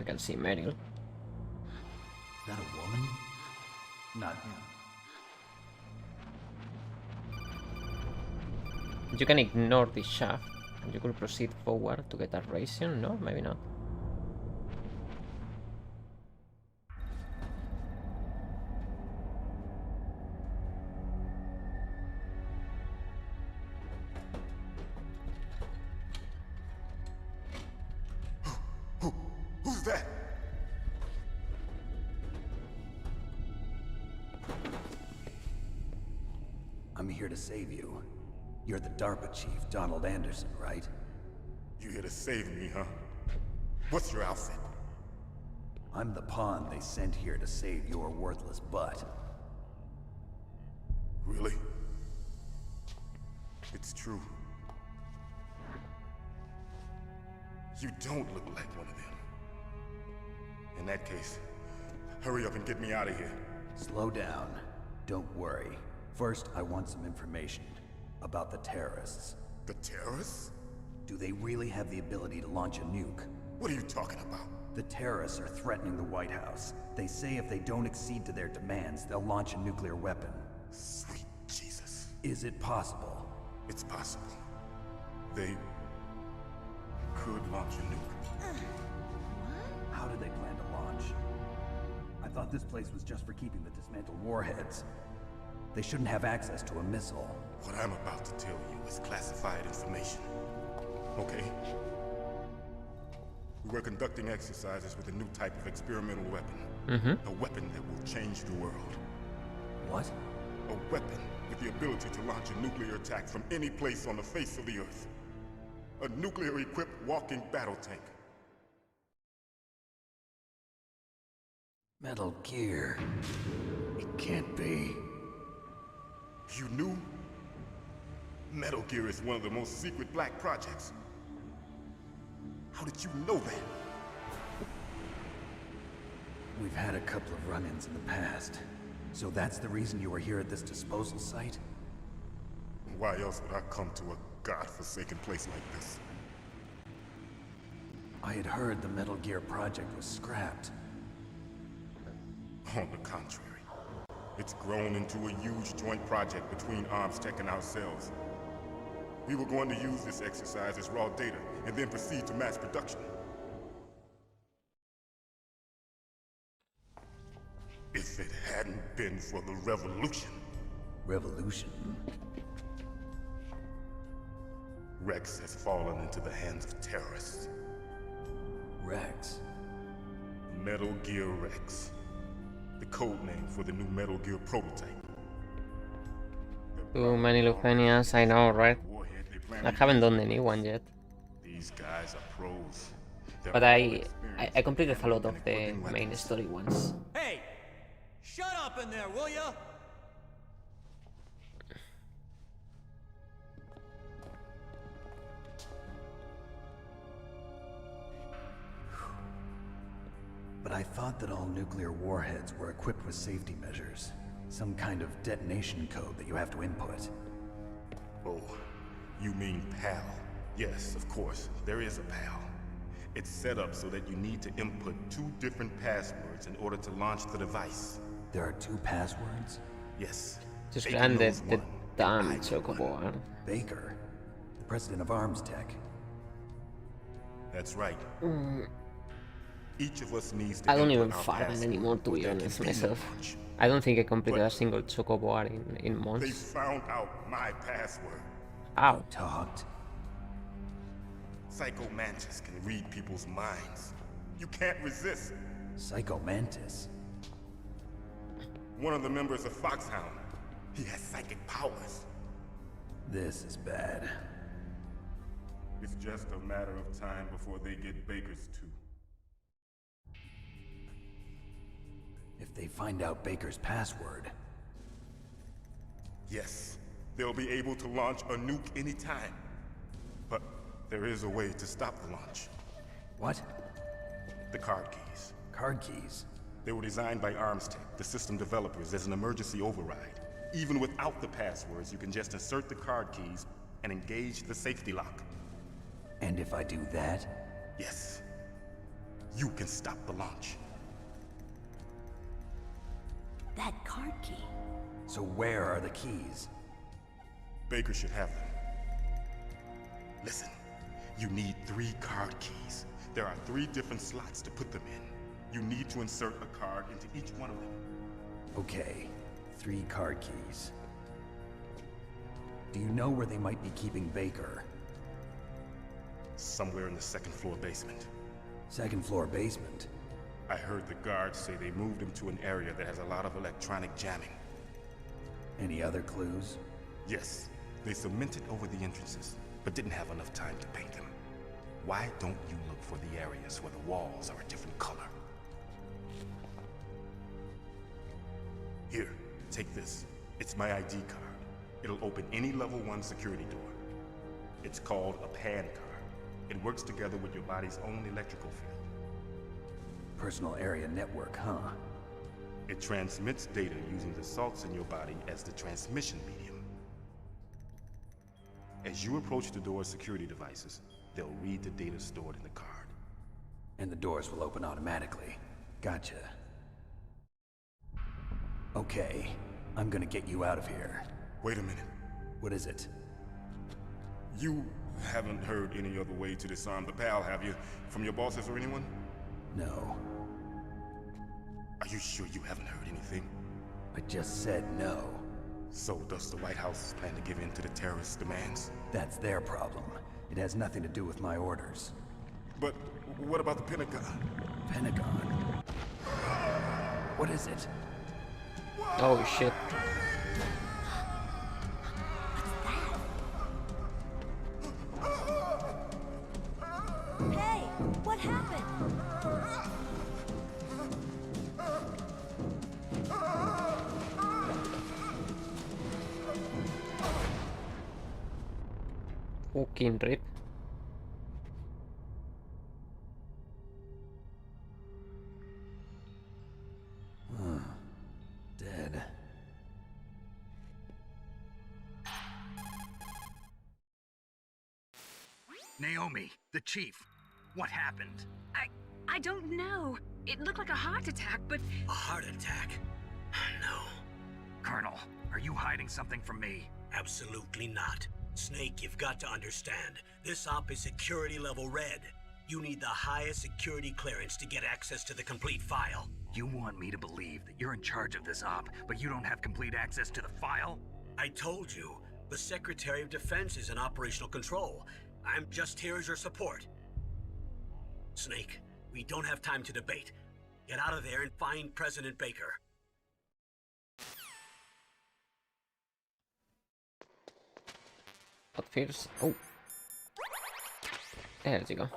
I can see Meryl. Is that a woman? Not him. You can ignore this shaft, and you could proceed forward to get a ration. No, maybe not. Who's that? I'm here to save you. You're the DARPA chief, Donald Anderson, right? You here to save me, huh? What's your outfit? I'm the pawn they sent here to save your worthless butt. Really? It's true. You don't look like one of them. In that case, hurry up and get me out of here. Slow down. Don't worry. First, I want some information about the terrorists. The terrorists? Do they really have the ability to launch a nuke? What are you talking about? The terrorists are threatening the White House. They say if they don't accede to their demands, they'll launch a nuclear weapon. Sweet Jesus. Is it possible? It's possible. They could launch a nuke. How do they plan to launch? I thought this place was just for keeping the dismantled warheads. They shouldn't have access to a missile. What I'm about to tell you is classified information. Okay? We were conducting exercises with a new type of experimental weapon. A weapon that will change the world. What? A weapon with the ability to launch a nuclear attack from any place on the face of the Earth. A nuclear-equipped walking battle tank. Metal Gear. It can't be. You knew? Metal Gear is one of the most secret black projects. How did you know that? We've had a couple of run-ins in the past. So that's the reason you were here at this disposal site? Why else would I come to a godforsaken place like this? I had heard the Metal Gear project was scrapped. On the contrary. It's grown into a huge joint project between Arms Tech and ourselves. We were going to use this exercise as raw data, and then proceed to mass production. If it hadn't been for the revolution. Revolution? Rex has fallen into the hands of terrorists. Rex? Metal Gear Rex. The code name for the new Metal Gear prototype. Too many Lufenias, I know, right? I haven't done the new one yet. These guys are pros. But I completed a lot of the main story ones. Hey! Shut up in there, will ya? But I thought that all nuclear warheads were equipped with safety measures. Some kind of detonation code that you have to input. Oh, you mean PAL? Yes, of course, there is a PAL. It's set up so that you need to input 2 different passwords in order to launch the device. There are 2 passwords? Yes. Just Baker grande knows the one, damn and I know chocobo, one. huh? Baker, the president of Arms Tech. That's right. Each of us needs to I don't input even our farm password anymore, to for be there honest, can be no myself. launch. I don't think I completed But- a single chocobo in They months. found out my password. Ow. Talked. Psycho Mantis can read people's minds. You can't resist. Psycho Mantis. One of the members of Foxhound. He has psychic powers. This is bad. It's just a matter of time before they get Baker's too. If they find out Baker's password, Yes, they'll be able to launch a nuke anytime. But there is a way to stop the launch. what? The card keys. Card keys. They were designed by Arms Tech, the system developers, as an emergency override. Even without the passwords, you can just insert the card keys and engage the safety lock. And if I do that, Yes. you can stop the launch. That card key. So where are the keys? Baker should have them. Listen, you need 3 card keys. There are 3 different slots to put them in. You need to insert a card into each one of them. Okay, 3 card keys. Do you know where they might be keeping Baker? Somewhere in the 2nd floor basement. 2nd floor basement? I heard the guards say they moved him to an area that has a lot of electronic jamming. Any other clues? Yes, they cemented over the entrances, but didn't have enough time to paint them. Why don't you look for the areas where the walls are a different color? Here, take this. It's my ID card. It'll open any level 1 security door. It's called a PAN card. It works together with your body's own electrical field. Personal area network, huh? It transmits data using the salts in your body as the transmission medium. As you approach the door's security devices, they'll read the data stored in the card. And the doors will open automatically. Gotcha. Okay, I'm gonna get you out of here. Wait a minute. What is it? You haven't heard any other way to disarm the PAL, have you? From your bosses or anyone? No. Are you sure you haven't heard anything? I just said no. So does the White House plan to give in to the terrorists' demands? That's their problem. It has nothing to do with my orders. But what about the Pentagon? Pentagon? What is it? Oh shit. Hey, what happened? Fucking rip. Dead. Naomi, the chief. What happened? I don't know. It looked like a heart attack, but A heart attack? No, Colonel, are you hiding something from me? Absolutely not. Snake, you've got to understand. This op is security level red. You need the highest security clearance to get access to the complete file. You want me to believe that you're in charge of this op, but you don't have complete access to the file? I told you, the Secretary of Defense is in operational control. I'm just here as your support. Snake, we don't have time to debate. Get out of there and find President Baker. But first, oh, there you go.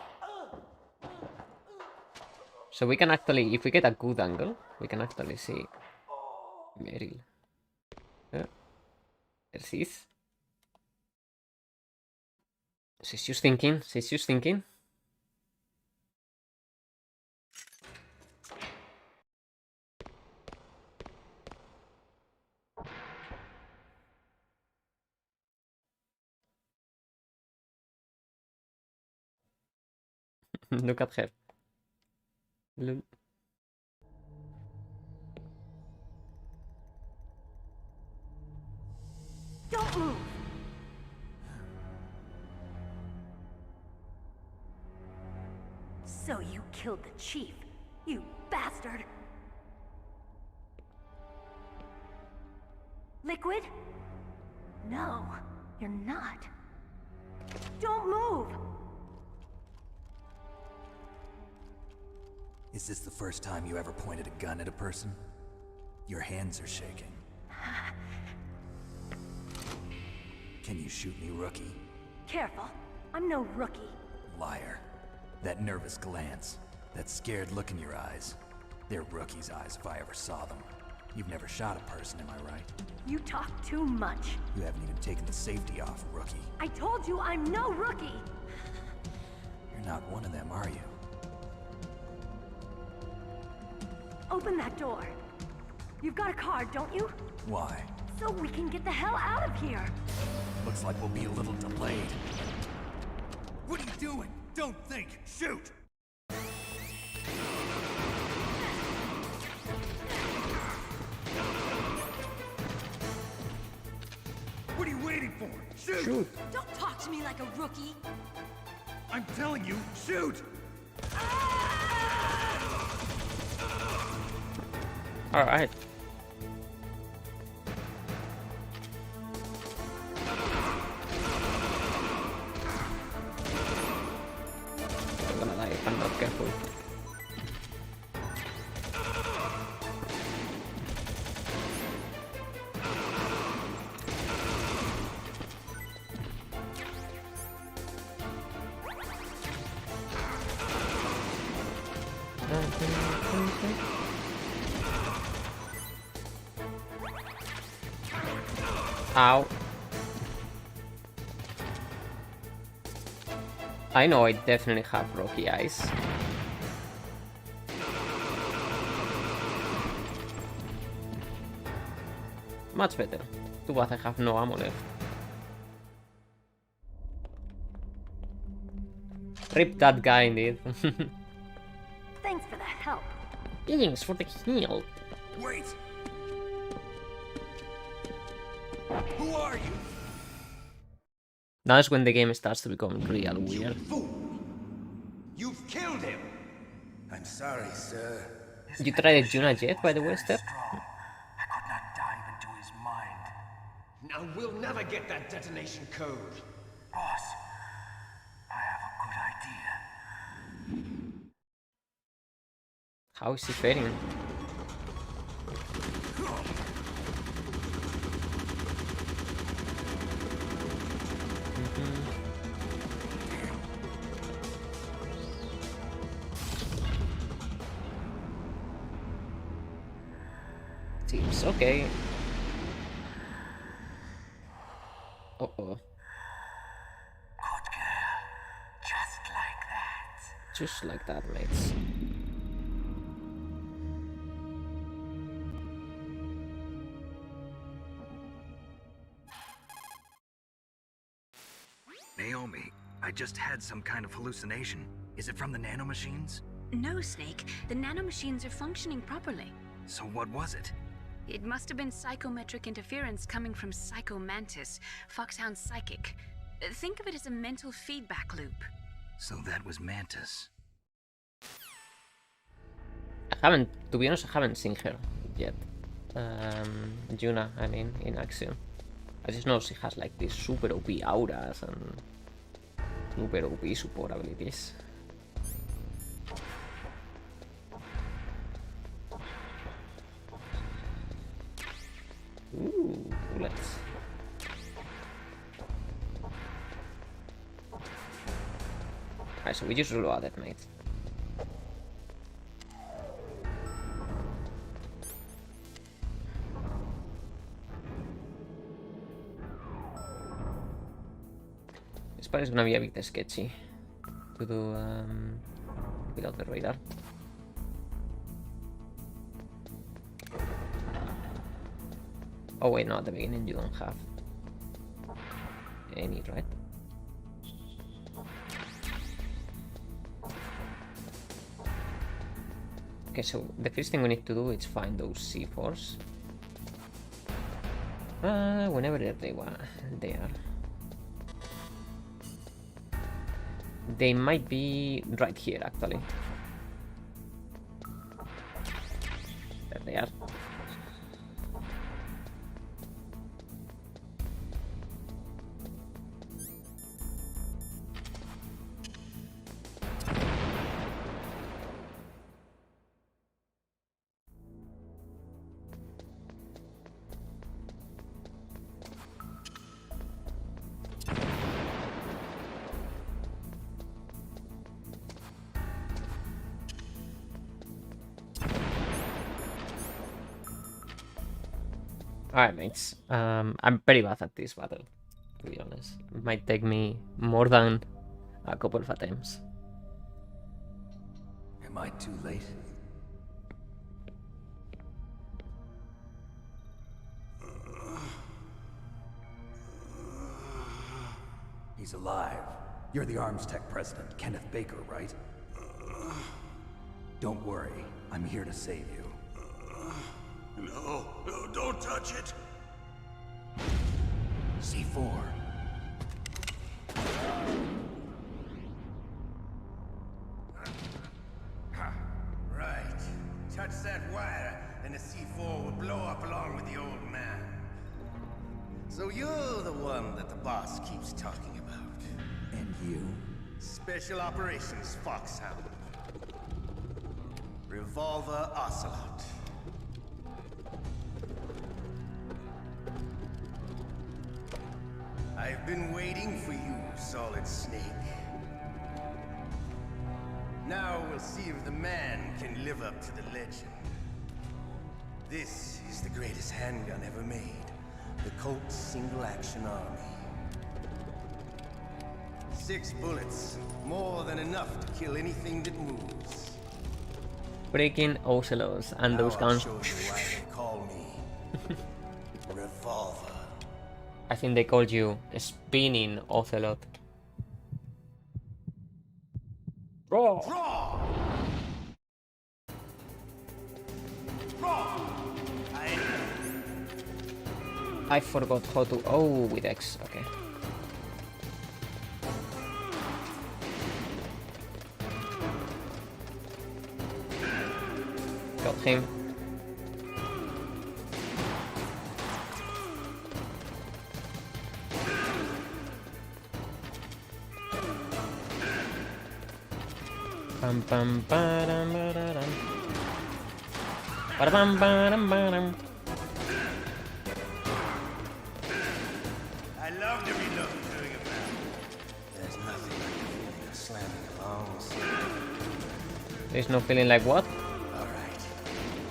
So we can actually, if we get a good angle, we can actually see Meryl. There she is. She's just thinking. She's just thinking. Look at her. Lol. Don't move! So you killed the chief, you bastard! Liquid? No, you're not. Don't move! Is this the first time you ever pointed a gun at a person? Your hands are shaking. Can you shoot me, rookie? Careful, I'm no rookie. Liar. That nervous glance, that scared look in your eyes. They're rookie's eyes if I ever saw them. You've never shot a person, am I right? You talk too much. You haven't even taken the safety off, rookie. I told you I'm no rookie! You're not one of them, are you? Open that door. You've got a card, don't you? Why? So we can get the hell out of here! Looks like we'll be a little delayed. What are you doing? Don't think! Shoot! Shoot. Don't talk to me like a rookie. I'm telling you, shoot! Alright. I'm gonna die if I'm not careful. Ow. I know I definitely have rocky eyes. Much better. Too bad I have no ammo left. Rip that guy indeed. Thanks for the help. Thanks for the heal. Wait! Who are you? That's when the game starts to become real weird. Fool! You've killed him! I'm sorry, sir. You tried a Juna jet by the way, Step? I could not dive into his mind. Now we'll never get that detonation code. Boss, I have a good idea. How is he faring? Seems okay. Uh-oh. Good girl. Just like that. Just like that, mates. Naomi, I just had some kind of hallucination. Is it from the nanomachines? No, Snake. The nanomachines are functioning properly. So what was it? It must have been psychometric interference coming from Psycho Mantis, Foxhound's psychic. Think of it as a mental feedback loop. So that was Mantis. To be honest, I haven't seen her yet. Juna, I mean, in action. I just know she has like these super OP auras and super OP support abilities. Ooh, bullets. Alright, so we just reload it, mate. This part is gonna be a bit sketchy to do without the radar. Oh wait, no, at the beginning you don't have any, right? Okay, so the first thing we need to do is find those C4s. Whenever they are. They might be right here, actually. There they are. Alright, mates. I'm very bad at this battle, to be honest. It might take me more than a couple of attempts. Am I too late? He's alive. You're the Arms Tech president, Kenneth Baker, right? Don't worry. I'm here to save you. No, don't touch it. C4. one that the boss keeps talking about. And you? Special Operations Foxhound. Revolver Ocelot. I've been waiting for you, Solid Snake. Now we'll see if the man can live up to the legend. This is the greatest handgun ever made. The Colt's single-action army. 6 bullets, more than enough to kill anything that moves. Freaking Ocelots and those Now I'll guns. show you why they call me Revolver. I think they called you a spinning Ocelot. Draw! Draw! Draw! I forgot how to. Oh, with X. Okay. Got him. Bam bam badam badam. Badam badam badam. I love to be looking doing a battle. There's nothing like the feeling of slamming a long sword. There's no feeling like what? All right,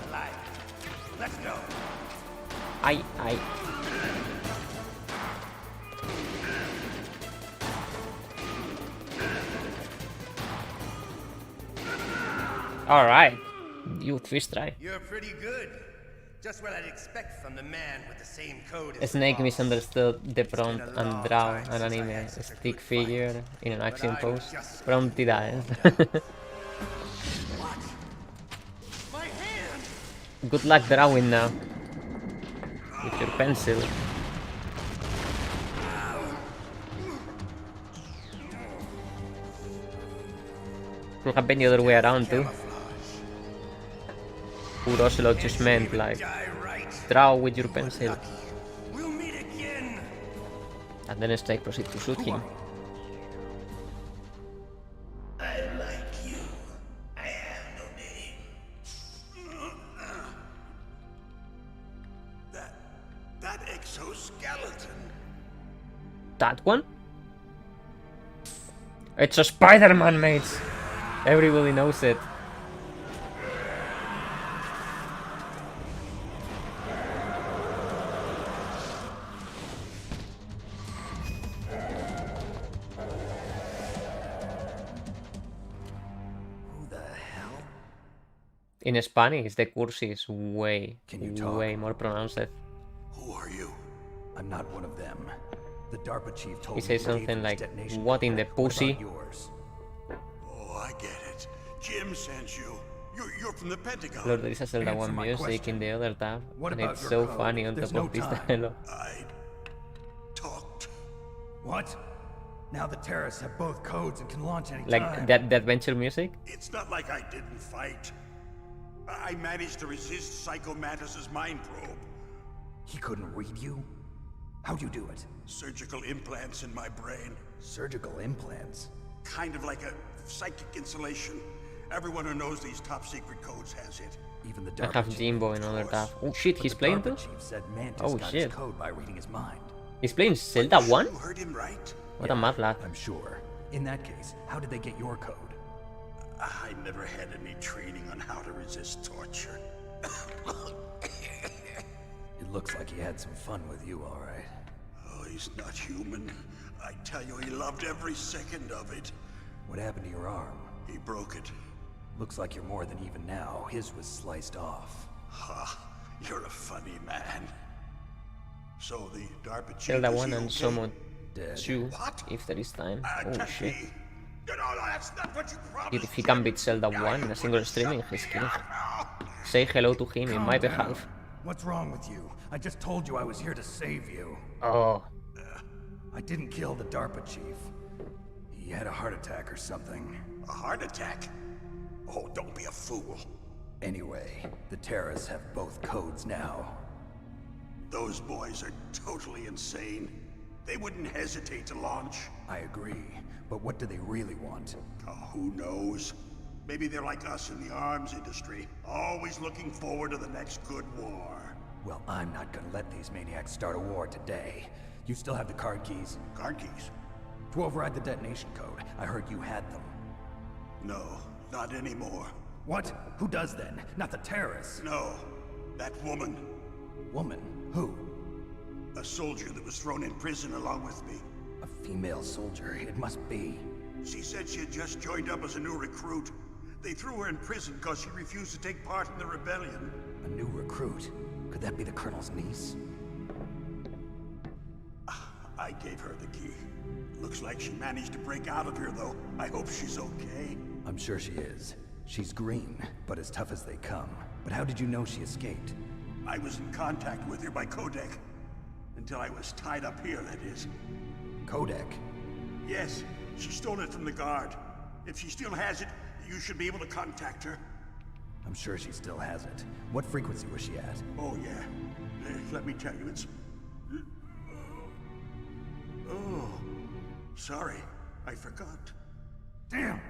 alive. Let's go. I. All right, you first try. You're pretty good. Just what I'd expect from the man with the same code as Snake the boss. misunderstood the prompt and draw an anime stick figure in an action pose. Promptida, eh? My hand! Good luck drawing now. With your pencil. Could have been the other way around too. Poor Ocelot just meant like draw with your pencil. We'll meet again. And then Snake proceed to shoot him. I like you. I have no name. That exoskeleton. That one? It's a Spider-Man, mates! Everybody knows it. Who the hell? In Spanish, the curse is way, Can you talk? way more pronounced. Who are you? I'm not one of them. The DARPA chief told He me says to leave something this like, detonation "What in the code. What pussy?" about yours? Oh, I get it. Jim sent you. You're from the Pentagon. Lord, there is a Zelda Answer 1 my music in question. the other tab, What and about it's your so code? funny on There's top no of this time. dialogue. I talked. What? Now the terrorists have both codes and can launch any Like time. that, the adventure music? It's not like I didn't fight. I managed to resist Psycho Mantis's mind probe. He couldn't read you? How'd you do it? Surgical implants in my brain. Surgical implants? Kind of like a psychic insulation. Everyone who knows these top secret codes has it. Even the I DARPA have chief. Jimbo in another tab. Oh shit, But he's the playing DARPA too? chief said Mantis Oh, got shit. his code by reading his mind. He's playing Zelda 1? You heard him right. What a mad lad. I'm sure. In that case, how did they get your code? I never had any training on how to resist torture. It looks like he had some fun with you, all right. Oh, he's not human. I tell you, he loved every second of it. What happened to your arm? He broke it. Looks like you're more than even now. His was sliced off. Ha, you're a funny man. So the DARPA chief Zelda is 1 he and okay? Summon Dead. 2, What? if there is time. Oh Can't shit. be. No, that's not what you promised. Dude, if he can beat Zelda 1 in a single streaming, he's killed. Say hello to him in my behalf. What's wrong with you? I just told you I was here to save you. Oh, I didn't kill the DARPA chief. He had a heart attack or something. A heart attack? Oh, don't be a fool. Anyway, the terrorists have both codes now. Those boys are totally insane. They wouldn't hesitate to launch. I agree, but what do they really want? Oh, who knows? Maybe they're like us in the arms industry, always looking forward to the next good war. Well, I'm not gonna let these maniacs start a war today. You still have the card keys? Card keys? To override the detonation code. I heard you had them. No, not anymore. What? Who does then? Not the terrorists? No, that woman. Woman? Who? A soldier that was thrown in prison along with me. A female soldier, it must be. She said she had just joined up as a new recruit. They threw her in prison because she refused to take part in the rebellion. A new recruit? Could that be the Colonel's niece? I gave her the key. Looks like she managed to break out of here, though. I hope she's okay. I'm sure she is. She's green, but as tough as they come. But how did you know she escaped? I was in contact with her by codec. Until I was tied up here, that is. Codec? Yes, she stole it from the guard. If she still has it, you should be able to contact her. I'm sure she still has it. What frequency was she at? Oh, yeah. Let me tell you, it's... Oh, sorry. I forgot. Damn!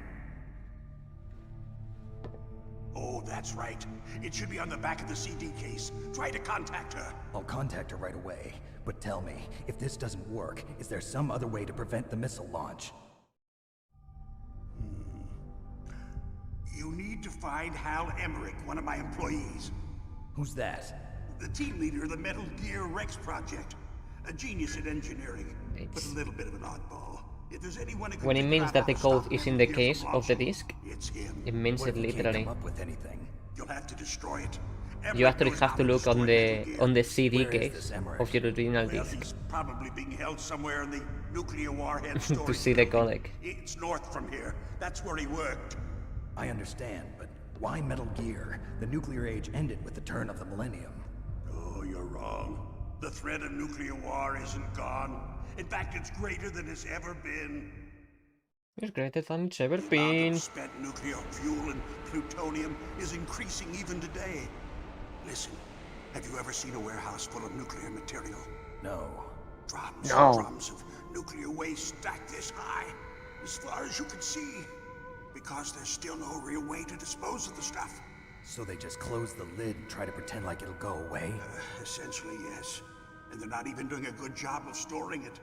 Oh, that's right. It should be on the back of the CD case. Try to contact her. I'll contact her right away. But tell me, if this doesn't work, is there some other way to prevent the missile launch? You need to find Hal Emmerich, one of my employees. Who's that? The team leader of the Metal Gear Rex project. A genius at engineering, but a little bit of an oddball. If there's anyone who can When it figure means out that how the to code stop is in Metal the Gear case from of the launching, disk, it's him. it means What it if you can't literally. come up with anything? You'll have to destroy it. You actually Emmerich knows have how to look destroy on Metal Gear. the CD Where is case this Emmerich? of your original Well, disc he's probably being held somewhere in the nuclear warhead storage to see the building. codec. It's north from here. That's where he worked. I understand, but why Metal Gear? The nuclear age ended with the turn of the millennium. Oh, you're wrong. The threat of nuclear war isn't gone. In fact, it's greater than it's ever been. It's greater than it's ever The amount been. of spent nuclear fuel and plutonium is increasing even today. Listen, have you ever seen a warehouse full of nuclear material? No. Drums No. and drums of nuclear waste stacked this high, as far as you can see. Because there's still no real way to dispose of the stuff. So they just close the lid and try to pretend like it'll go away? Essentially, yes. And they're not even doing a good job of storing it.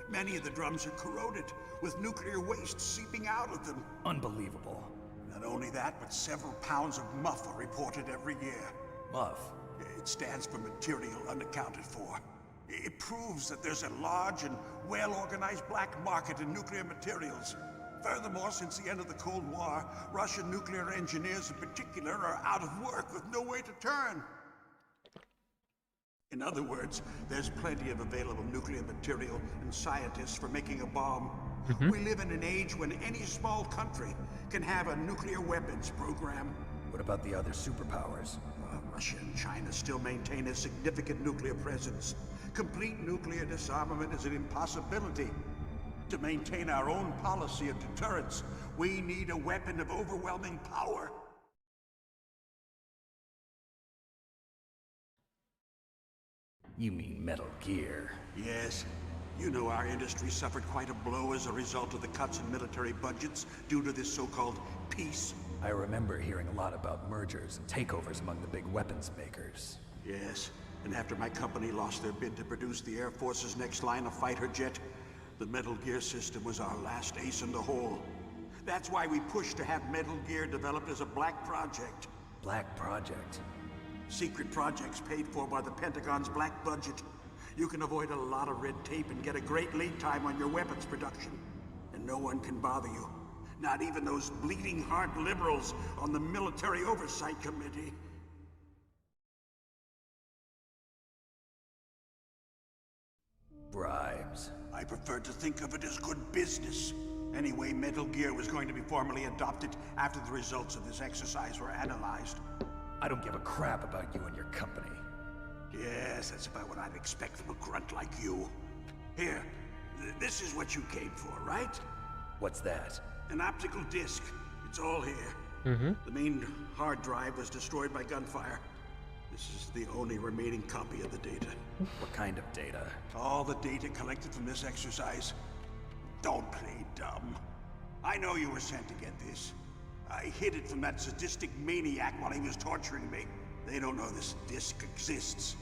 Many of the drums are corroded, with nuclear waste seeping out of them. Unbelievable. Not only that, but several pounds of muff are reported every year. Muff? It stands for material unaccounted for. It proves that there's a large and well-organized black market in nuclear materials. Furthermore, since the end of the Cold War, Russian nuclear engineers in particular are out of work with no way to turn. In other words, there's plenty of available nuclear material and scientists for making a bomb. We live in an age when any small country can have a nuclear weapons program. What about the other superpowers? Russia and China still maintain a significant nuclear presence. Complete nuclear disarmament is an impossibility. To maintain our own policy of deterrence, we need a weapon of overwhelming power. You mean Metal Gear? Yes. You know our industry suffered quite a blow as a result of the cuts in military budgets due to this so-called peace. I remember hearing a lot about mergers and takeovers among the big weapons makers. Yes, and after my company lost their bid to produce the Air Force's next line of fighter jet, the Metal Gear system was our last ace in the hole. That's why we pushed to have Metal Gear developed as a black project. Black Project? Secret projects paid for by the Pentagon's black budget. You can avoid a lot of red tape and get a great lead time on your weapons production. And no one can bother you. Not even those bleeding heart liberals on the Military Oversight Committee. Bribes. I prefer to think of it as good business. Anyway, Metal Gear was going to be formally adopted after the results of this exercise were analyzed. I don't give a crap about you and your company. Yes, that's about what I'd expect from a grunt like you. Here, this is what you came for, right? What's that? An optical disc. It's all here. The main hard drive was destroyed by gunfire. This is the only remaining copy of the data. What kind of data? All the data collected from this exercise. Don't play dumb. I know you were sent to get this. I hid it from that sadistic maniac while he was torturing me. They don't know this disk exists.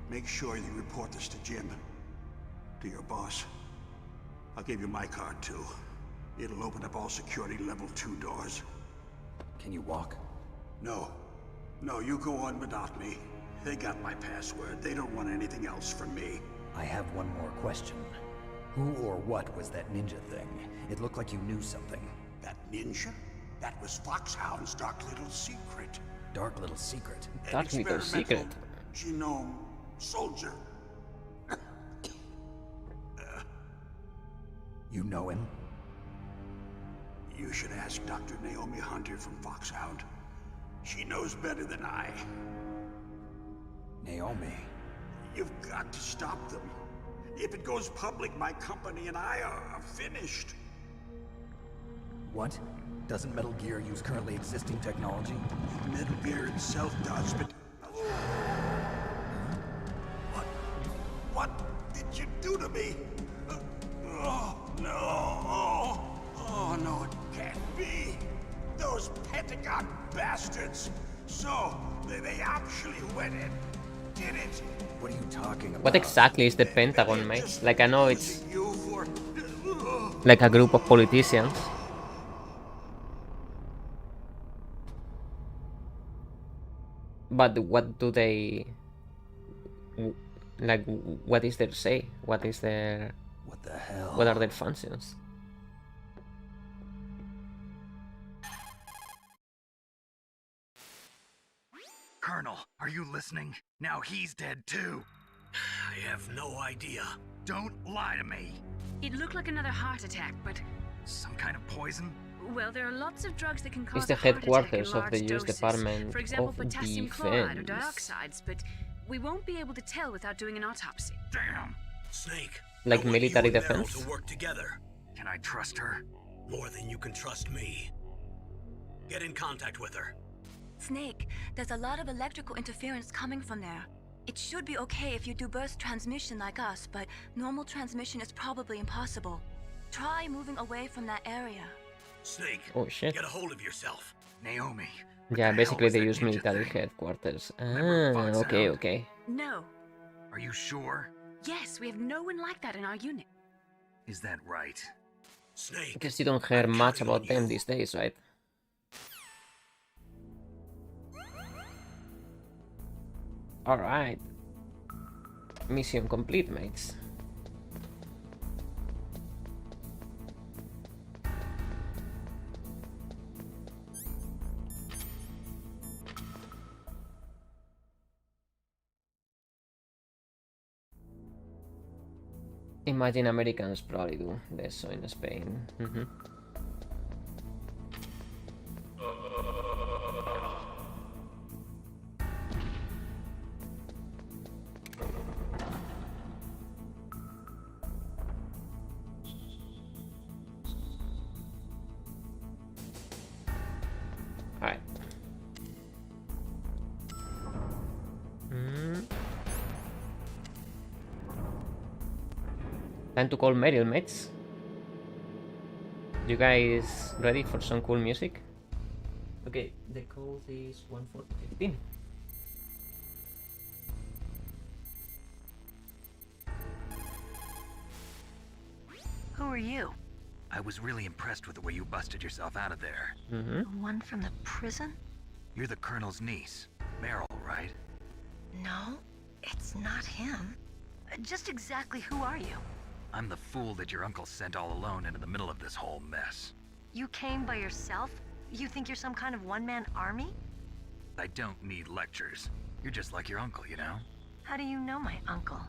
Make sure you report this to Jim. To your boss. I'll give you my card too. It'll open up all security level 2 doors. Can you walk? No. No, you go on without me. They got my password. They don't want anything else from me. I have one more question. Who or what was that ninja thing? It looked like you knew something. That ninja? That was Foxhound's dark little secret. Dark little secret? Dark little secret. Genome soldier. You know him? You should ask Dr. Naomi Hunter from Foxhound. She knows better than I. Naomi? You've got to stop them. If it goes public, my company and I are finished. What? Doesn't Metal Gear use currently existing technology? Metal Gear itself does, but... What did you do to me? Oh, no. Oh, no, it can't be. Those Pentagon bastards. So, they actually went in. Did it? What are you talking about? What exactly is the Pentagon, mate? Like, I know it's like a group of politicians. But what do they... Like, what is their say? What is their... What the hell? What are their functions? Colonel, are you listening? Now he's dead too. I have no idea. Don't lie to me. It looked like another heart attack, but... Some kind of poison? Well, there are lots of drugs that can cause It's the a heart attack in headquarters of large the US doses. Department For example, of potassium chloride or Defense. dioxides, but we won't be able to tell without doing an autopsy. Damn. Snake. Like I want you military and Meryl defense? to work together. Can I trust her? More than you can trust me. Get in contact with her. Snake, there's a lot of electrical interference coming from there. It should be okay if you do burst transmission like us, but normal transmission is probably impossible. Try moving away from that area. Snake. Oh shit. Get a hold of yourself. Naomi. what Yeah, the hell basically was they that use ninja military thing? headquarters. Remember Ah, Foxhound? okay, okay. No. Are you sure? Yes, we have no one like that in our unit. Is that right? Snake. Guess you don't hear I'm much counting on about them you. these days, right? Alright. Mission complete, mates. Imagine Americans probably do this so in Spain. Alright. Time to call Meryl, mates. You guys ready for some cool music? Okay, the code is 1415. Who are you? I was really impressed with the way you busted yourself out of there. The one from the prison? You're the Colonel's niece, Meryl, right? No, it's not him. Just exactly who are you? I'm the fool that your uncle sent all alone into the middle of this whole mess. You came by yourself? You think you're some kind of one-man army? I don't need lectures. You're just like your uncle, you know? How do you know my uncle?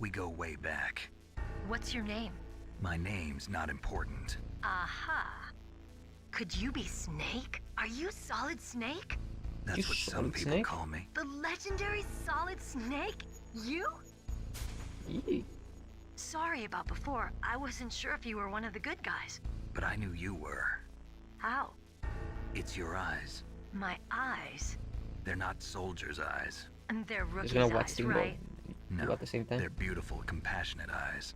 We go way back. What's your name? My name's not important. Aha. Could you be Snake? Are you Solid Snake? That's You what some Solid people Snake? call me. The legendary Solid Snake? You? Yee. Sorry about before. I wasn't sure if you were one of the good guys. But I knew you were. How? It's your eyes. My eyes? They're not soldiers' eyes. And they're He's rookies' gonna watch eyes, Timbo right? No, at the same time. they're beautiful, compassionate eyes.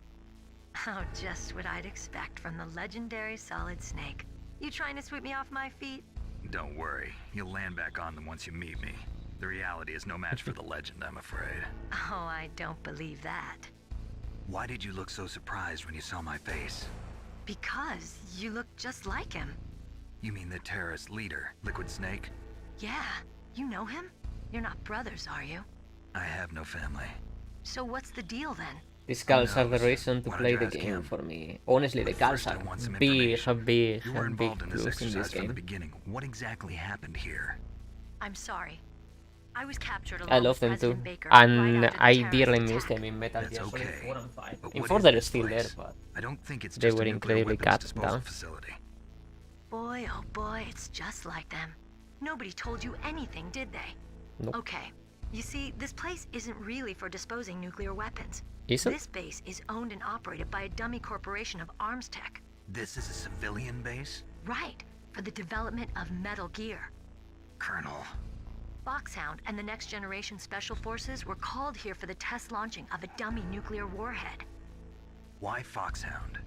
Oh, just what I'd expect from the legendary Solid Snake. You trying to sweep me off my feet? Don't worry, you'll land back on them once you meet me. The reality is no match for the legend, I'm afraid. Oh, I don't believe that. Why did you look so surprised when you saw my face? Because you look just like him. You mean the terrorist leader, Liquid Snake? Yeah, you know him? You're not brothers, are you? I have no family. So what's the deal then? These girls are the knows? reason to Why don't play you the ask game him? for me. Honestly, the But girls first I are want some big, information. big, You were big involved in this clues in this exercise from the game. beginning. What exactly happened here? I'm sorry. I was captured along I love with them too, President Baker and right after the I terrorist dearly miss attack. them in Metal That's Gear Solid okay. 4 and 5. But In what 4 is they're this still there, place? but I don't think it's they just were a nuclear incredibly weapons cut disposal down. facility. Boy, oh boy, it's just like them. Nobody told you anything, did they? Nope. Okay. You see, this place isn't really for disposing nuclear weapons. Isn't? This base is owned and operated by a dummy corporation of arms tech. This is a civilian base? Right, for the development of Metal Gear. Colonel. Foxhound and the Next Generation Special Forces were called here for the test launching of a dummy nuclear warhead. Why Foxhound?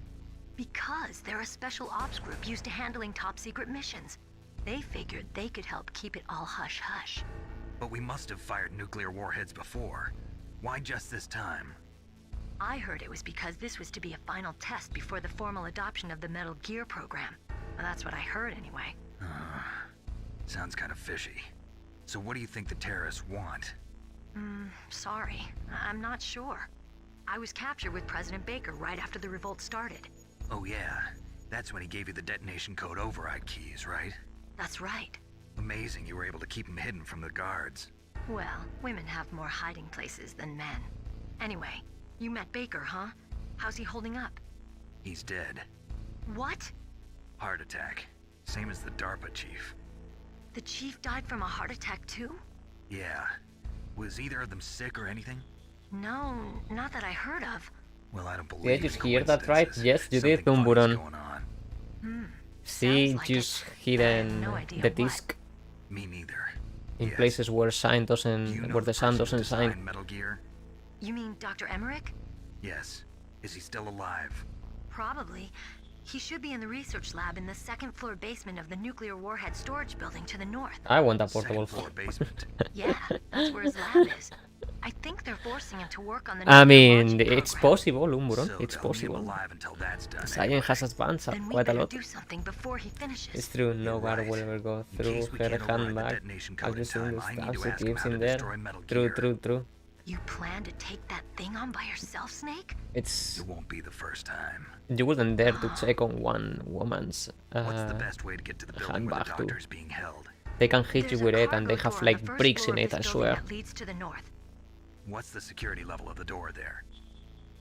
Because they're a special ops group used to handling top secret missions. They figured they could help keep it all hush-hush. But we must have fired nuclear warheads before. Why just this time? I heard it was because this was to be a final test before the formal adoption of the Metal Gear program. Well, that's what I heard anyway. Sounds kind of fishy. So what do you think the terrorists want? Sorry. I'm not sure. I was captured with President Baker right after the revolt started. Oh yeah, that's when he gave you the detonation code override keys, right? That's right. Amazing you were able to keep him hidden from the guards. Well, women have more hiding places than men. Anyway, you met Baker, huh? How's he holding up? He's dead. What? Heart attack. Same as the DARPA chief. The chief died from a heart attack too? Yeah. Was either of them sick or anything? No, not that I heard of. Well, I don't believe Did you in hear that right? coincidences. Yes, you did, Something funny's Tumburon. going on. See, Sounds like just it. hidden No idea the what. disc Me neither. in Yes. places where sign Do you doesn't, know where the sun person who doesn't designed sign. Metal Gear? You mean Dr. Emmerich? Yes. Is he still alive? Probably. He should be in the research lab in the second floor basement of the nuclear warhead storage building to the north. I want a portable Second floor phone. basement. Yeah, that's where his lab is. I think they're forcing him to work on the I nuclear mean, launching it's program. possible, Umburon. So It's they'll leave him possible. alive until that's done. Science anyway. has advanced Then we quite a better lot. do something before he finishes. It's true, no You're guard right. will ever go In through case we her can't override the handbag. detonation I'll code in just do the time, I need stuff to she ask him keeps how in to there. destroy Metal True, Gear. true. You plan to take that thing on by yourself, Snake? It's... It won't be the first time. You wouldn't dare to check on one woman's What's the best way to get to the building where the handbag too. doctor's being held? They can hit you There's with a it and they cargo have door on like the first bricks floor in of it, I this building swear. that leads to the north. What's the security level of the door there?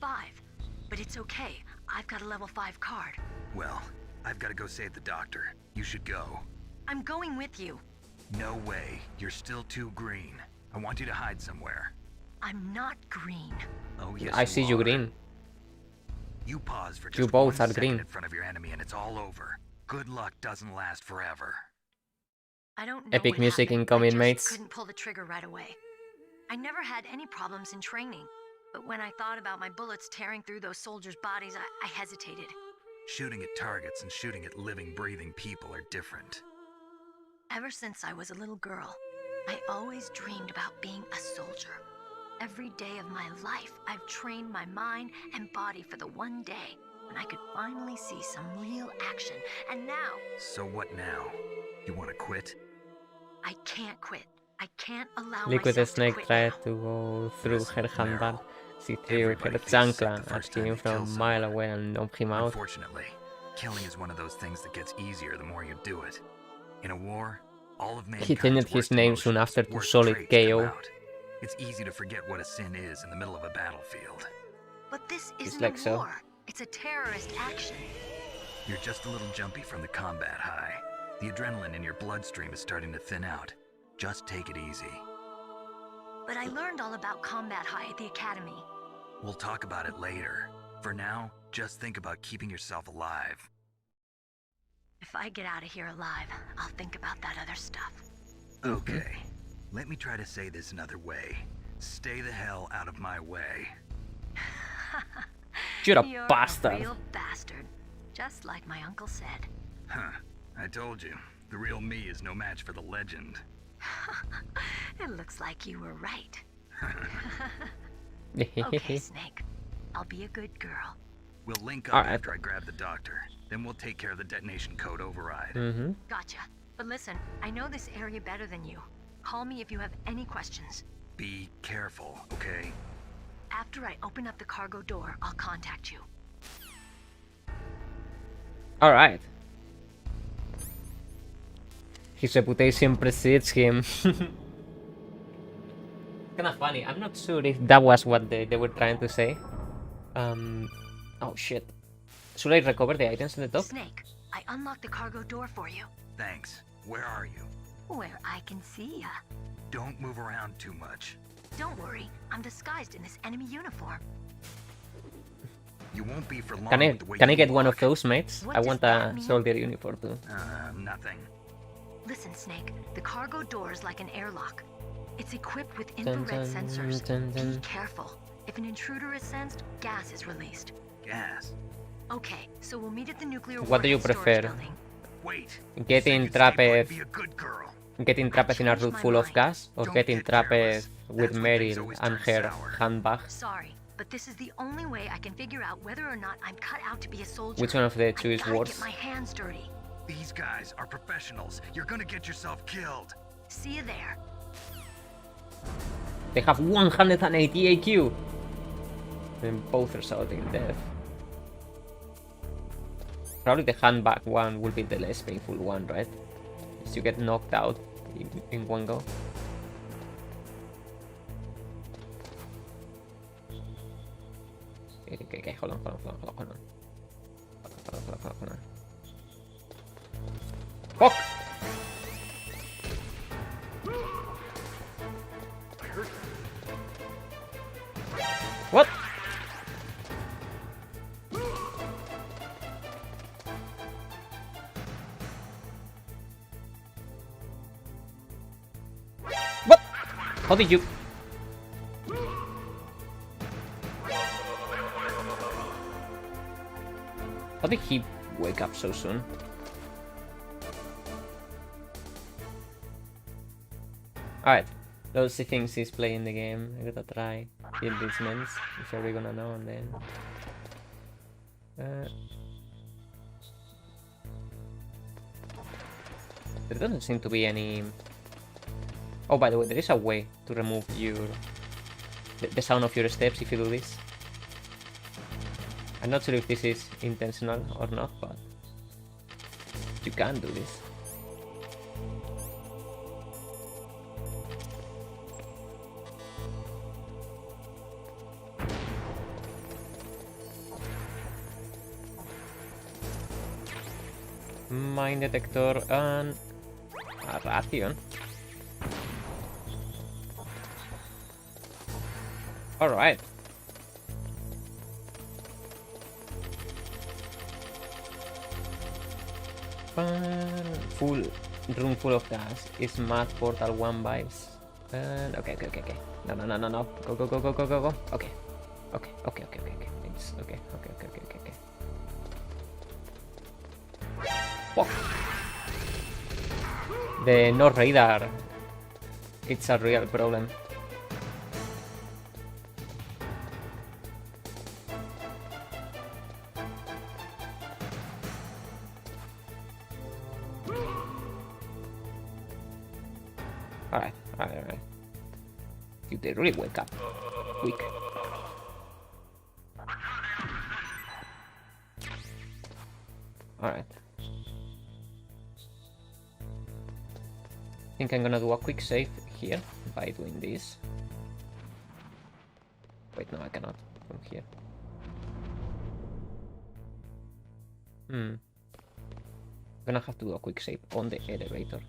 5. But it's okay. I've got a level 5 card. Well, I've got to go save the doctor. You should go. I'm going with you. No way. You're still too green. I want you to hide somewhere. I'm not green. Oh, yes, I see you are. green. You pause for You just both 1 are second green. in front of your enemy and it's all over. Good luck doesn't last forever. I don't know Epic what music happened. incoming, I just mates. couldn't pull the trigger right away. I never had any problems in training, but when I thought about my bullets tearing through those soldiers' bodies, I hesitated. Shooting at targets and shooting at living, breathing people are different. Ever since I was a little girl, I always dreamed about being a soldier. Every day of my life, I've trained my mind and body for the one day when I could finally see some real action. And now, So what now? You want to quit? I can't quit. I can't allow Liquid myself to Snake quit tried now. to go through Listen, her handbag. Meryl, She threw everybody her feels sick chancla the first at time him they kill from a mile someone. away and knocked him out. Unfortunately, killing is one of those things that gets easier the more you do it. In a war, all of He changed his name soon after to worst Solid traits come KO. out. It's easy to forget what a sin is in the middle of a battlefield. But this It's isn't like a so. war. It's a terrorist action. You're just a little jumpy from the combat high. The adrenaline in your bloodstream is starting to thin out. Just take it easy. But I learned all about combat high at the academy. We'll talk about it later. For now, just think about keeping yourself alive. If I get out of here alive, I'll think about that other stuff. Okay. Let me try to say this another way. Stay the hell out of my way. You're a You're bastard. a real bastard. Just like my uncle said. Huh. I told you. The real me is no match for the legend. It looks like you were right. Okay, Snake. I'll be a good girl. We'll link up Alright. after I grab the doctor. Then we'll take care of the detonation code override. Mm-hmm. Gotcha. But listen, I know this area better than you. Call me if you have any questions. Be careful, okay? After I open up the cargo door, I'll contact you. Alright. His reputation precedes him. Kinda funny. I'm not sure if that was what they were trying to say. Oh shit. Should I recover the items in the top? Snake, I unlocked the cargo door for you. Thanks. Where are you? Where I can see ya. Don't move around too much. Don't worry, I'm disguised in this enemy uniform. You won't be for long Can I with the way can I you get one of walk. those, mates? What I does want that a mean? soldier uniform too. Nothing. Listen, Snake, the cargo door is like an airlock. It's equipped with Dun, infrared dun, sensors. dun, dun. Be careful. If an intruder is sensed, gas is released. Gas. Okay, so we'll meet at the nuclear What do you warhead storage prefer? building. Wait. Getting You said you'd say, "Boy, trapped, be a good girl." getting trapped in a changed room my full of mind. gas, or Don't getting get trapped careless. with That's when things Meryl always and turn her sour. handbag. Sorry, but this is the only way I can figure out whether or not I'm cut out to be a soldier. Which one of the two I is gotta worse? get my hands dirty. These guys are professionals. You're gonna get yourself killed. See you there. They have 180 AQ. And both result in death. Probably the handbag one will be the less painful one, right? Because you get knocked out in one go. Okay, hold on. Hold on. Fuck! What? What? How did you? How did he wake up so soon? Alright, those are the things he's playing the game. I gotta try. Kill these men. I'm sure we're gonna know and then. There doesn't seem to be any. Oh, by the way, there is a way to remove the sound of your steps if you do this. I'm not sure if this is intentional or not, but you can do this. Mine detector and a ration. Alright. Full room full of gas. Is math portal 1 vibes. And okay. No. Go. Okay. It's okay. Fuck. The no radar. It's a real problem. Alright. Dude, they really wake up quick. Alright. I think I'm gonna do a quick save here by doing this. Wait, no, I cannot from here. Gonna have to do a quick save on the elevator.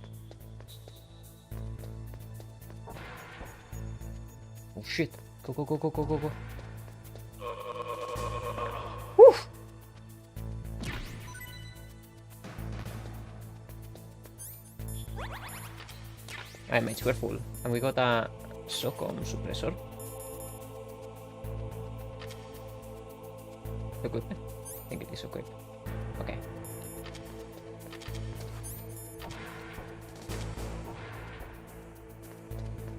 Oh shit! Go! Woo! Alright, mates, we're full. And we got a SOCOM suppressor. Equip it? I think it is equipped. Okay.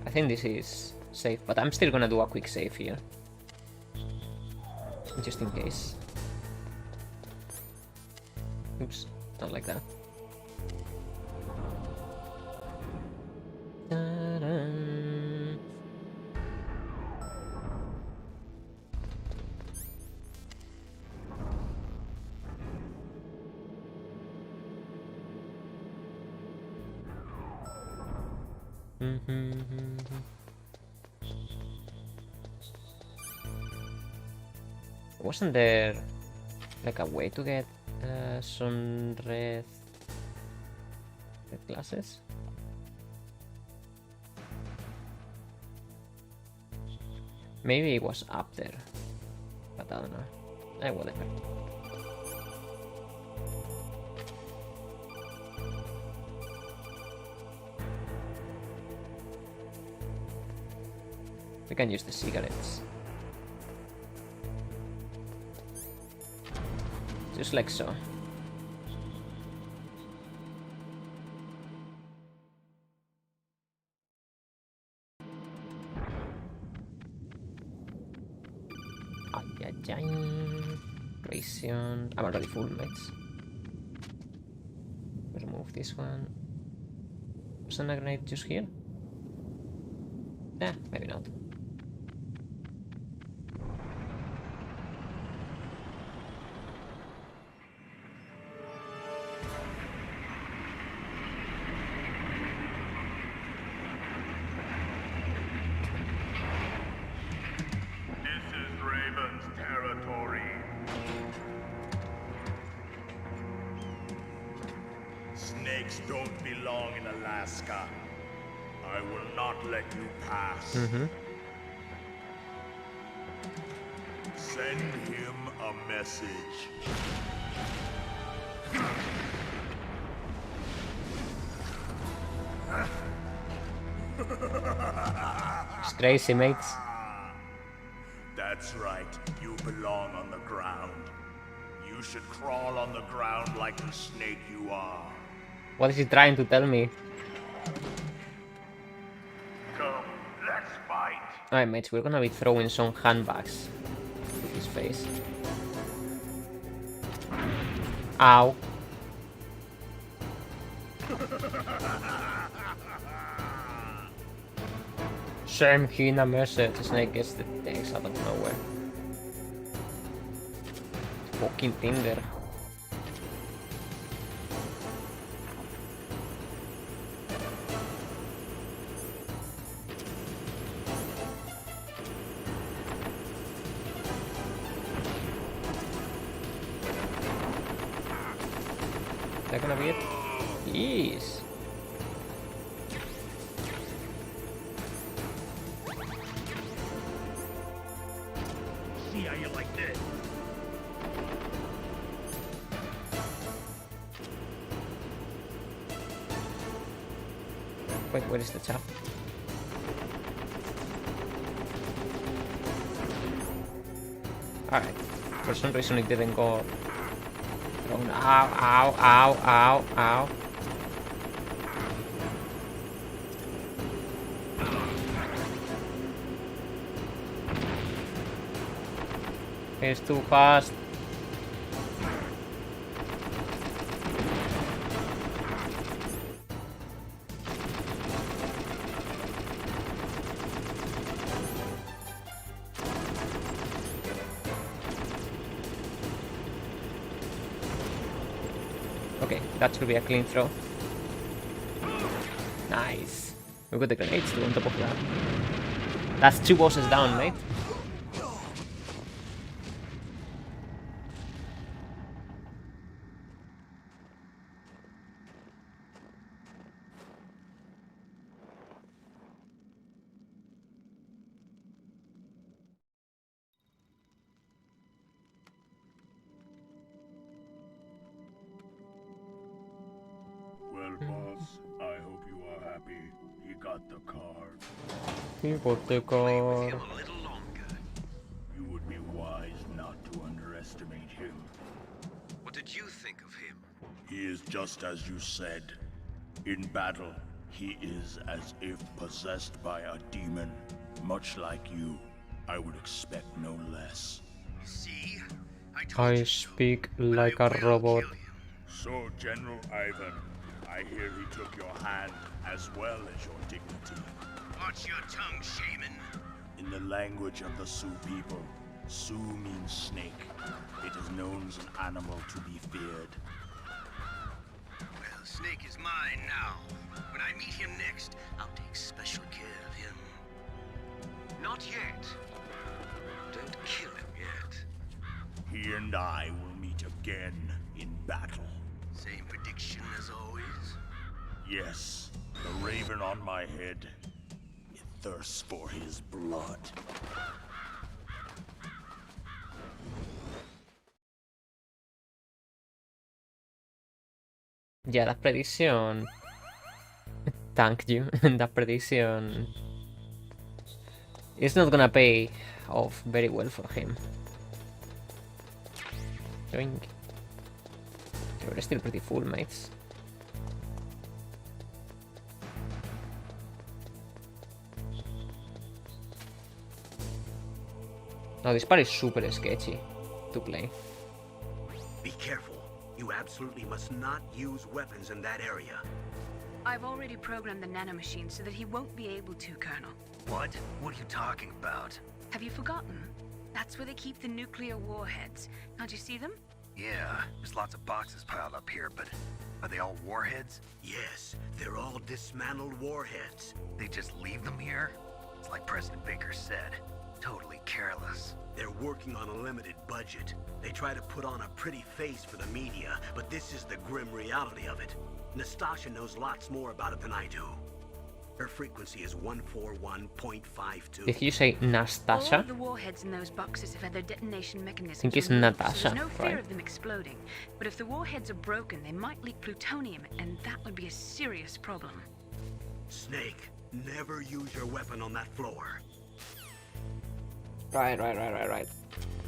I think this is safe, but I'm still gonna do a quick save here. Just in case. Oops, not like that. Ta-da. Wasn't there like a way to get some red glasses? Maybe it was up there, but I don't know. Whatever. We can use the cigarettes. Just like so. Ration. I'm already full, mates. Remove this one. Wasn't a grenade just here? Yeah, maybe not. Snakes don't belong in Alaska. I will not let you pass. Send him a message. It's crazy, mates. That's right. You belong on the ground. You should crawl on the ground like the snake you are. What is he trying to tell me? Come, let's fight. Alright, mates, we're gonna be throwing some handbags to his face. Ow. Send him a message. The snake gets the things out of nowhere. Fucking Tinder. Is that gonna be it? Yes. See how you like this. Wait, where is the top? Alright. For some reason it didn't go. Oh, ow, ow, ow, ow, ow. It's too fast. Okay, that should be a clean throw. Nice. We got the grenades too on top of that. That's 2 bosses down, mate. Well, boss, I hope you are happy. He got the card. He got the Play with him card. a little longer. You would be wise not to underestimate him. What did you think of him? He is just as you said. In battle, he is as if possessed by a demon. Much like you, I would expect no less. See? I told I you so. speak But like I a will robot. kill him. So, General Ivan, I hear he took your hand as well as your dignity. Watch your tongue, shaman. In the language of the Sioux people, Sioux means snake. It is known as an animal to be feared. Well, Snake is mine now. When I meet him next, I'll take special care of him. Not yet. Don't kill him yet. He and I will meet again in battle. Same prediction as always? Yes, the raven on my head. It thirsts for his blood. Yeah, that prediction. Thank you. That prediction is not gonna pay off very well for him. Doing. We're still pretty full, mates. No, this part is super sketchy to play. Be careful. You absolutely must not use weapons in that area. I've already programmed the nanomachine so that he won't be able to, Colonel. What? What are you talking about? Have you forgotten? That's where they keep the nuclear warheads. Can't you see them? Yeah, there's lots of boxes piled up here, but are they all warheads? Yes, they're all dismantled warheads. They just leave them here? It's like President Baker said. Totally careless. They're working on a limited budget. They try to put on a pretty face for the media, but this is the grim reality of it. Nastasha knows lots more about it than I do. Her frequency is 141.52. Did you say All Nastasha? of the warheads in those boxes have had their detonation mechanisms I think it's removed, so Natasha, there's no fear right? of them exploding. But if the warheads are broken, they might leak plutonium, and that would be a serious problem. Snake, never use your weapon on that floor. Right.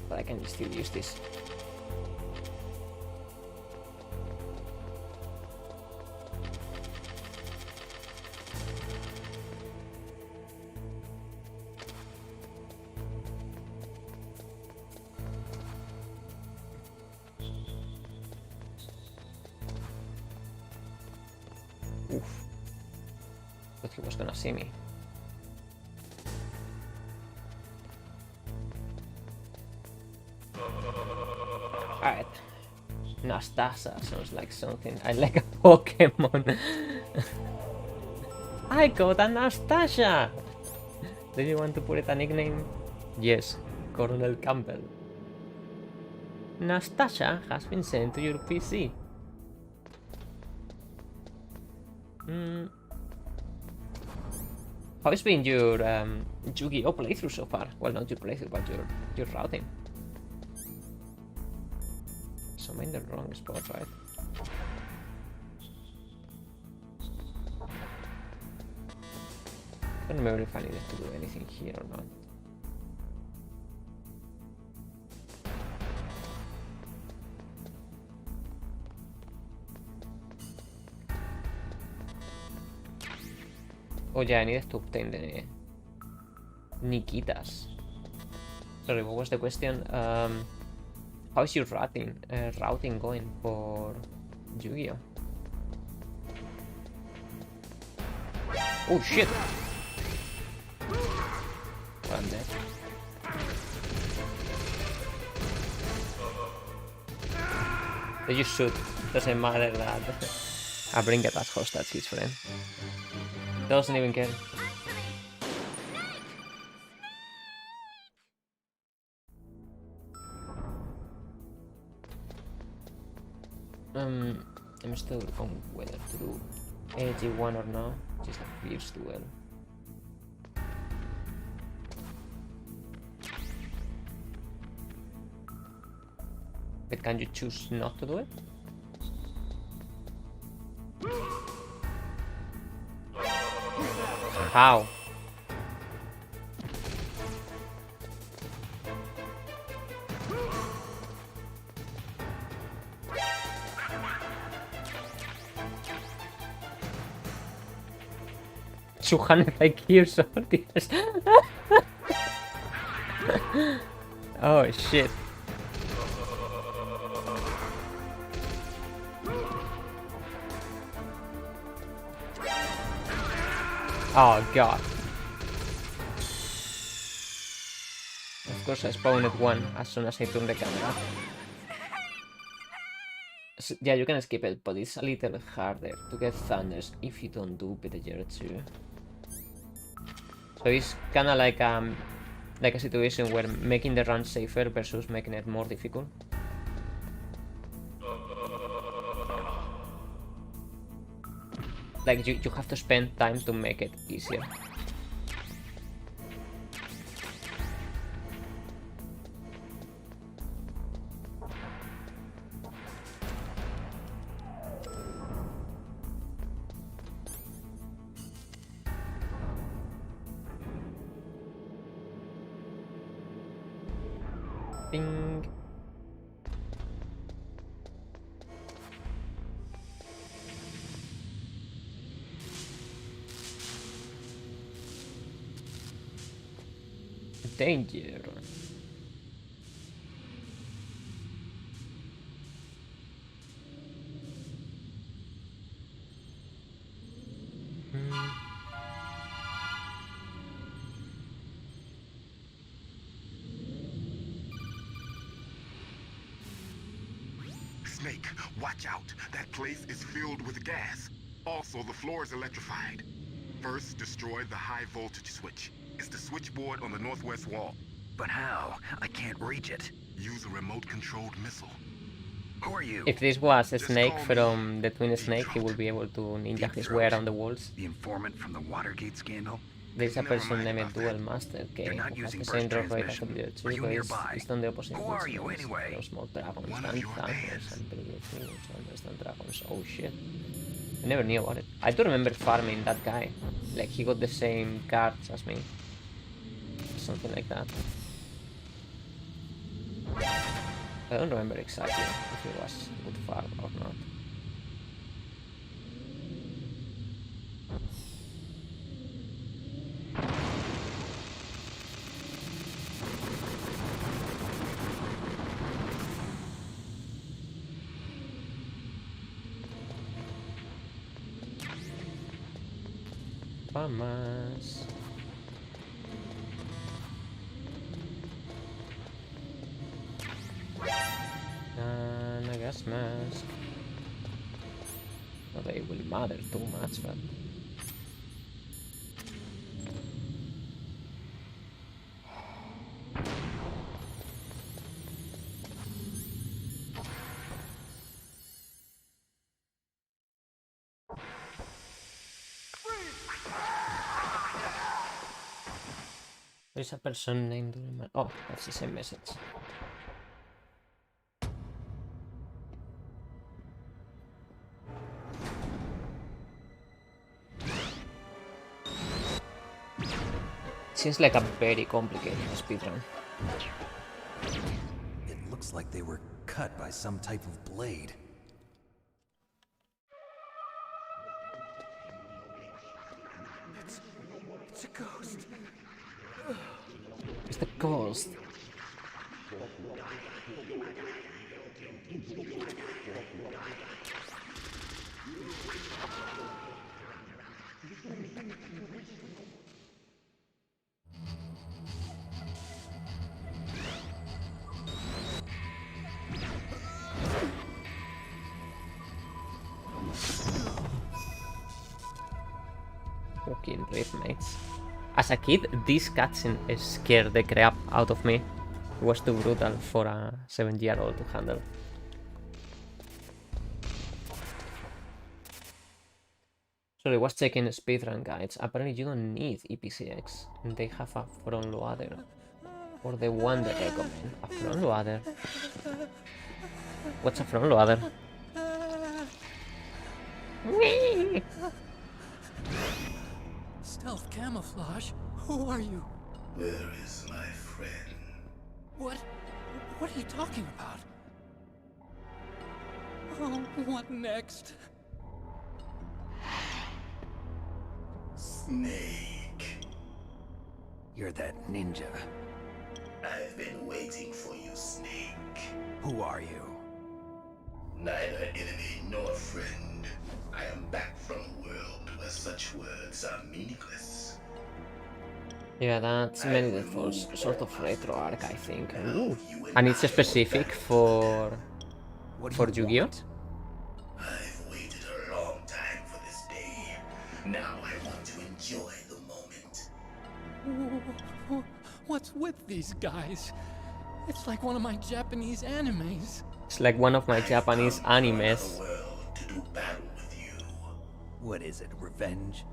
But I can still use this. Oof. Thought he was gonna see me. Alright. Nastasha sounds like something. I like a Pokemon. I got a Nastasha! Do you want to put it a nickname? Yes, Colonel Campbell. Nastasha has been sent to your PC. How has been your Yu-Gi-Oh playthrough so far? Well, not your playthrough, but your routing. So I'm in the wrong spot, right? I don't remember if I needed to do anything here or not. Oh yeah, I needed to obtain the Nikitas. Sorry, what was the question? How is your routing going for Yu-Gi-Oh? Oh shit! I'm dead. They just shoot. Doesn't matter that I bring it as hostage his friend. Doesn't even care. I'm still on whether to do AG1 or not, just a fierce duel. But can you choose not to do it? How? 200 IQ, so this. Oh shit. Oh god. Of course I spawned one as soon as I turned the camera. So, yeah, you can skip it, but it's a little harder to get thunders if you don't do Villager 2. So it's kinda like a situation where making the run safer versus making it more difficult. Like you have to spend time to make it easier. Bing. Danger. Snake, watch out. That place is filled with gas. Also, the floor is electrified. First, destroy the high voltage switch. It's the switchboard on the northwest wall. But how? I can't reach it. Use a remote-controlled missile. Who are you? If this was a snake from the Twin Snake, he would be able to ninja his way around the walls. The informant from the Watergate scandal? There's a person named Dual Master K who has the same drop rate as the Villager 2, but it's on the opposite instance. Those small dragons and thunders and brilliant things, understand dragons. Oh shit. I never knew about it. I do remember farming that guy. Like he got the same cards as me. Something like that. I don't remember exactly if it was good farm or not. Vamos. And a gas mask. Not that it will matter too much, but there's a person named... Oh, that's the same message. Seems like a very complicated speedrun. It looks like they were cut by some type of blade. It's a ghost. It's the ghost. Fucking rip, mates. As a kid, this cutscene scared the crap out of me. It was too brutal for a 7-year-old to handle. So I was checking speedrun guides. Apparently you don't need EPCX. They have a front loader. Or the one they recommend. A front loader? What's a front loader? stealth camouflage. Who are you? Where is my friend? What are you talking about? Oh, what next? Snake. You're that ninja. I've been waiting for you, Snake. Who are you? Neither enemy nor friend. I am back from a world where such words are meaningless. Yeah, that's mainly the first sort of retro arc, I think. Ooh. And it's specific for Yu-Gi-Oh! I've waited a long time for this day. Now I want to enjoy the moment. What's with these guys? It's like one of my Japanese animes. It's like one of my Japanese animes. To do battle with you. What is it, revenge?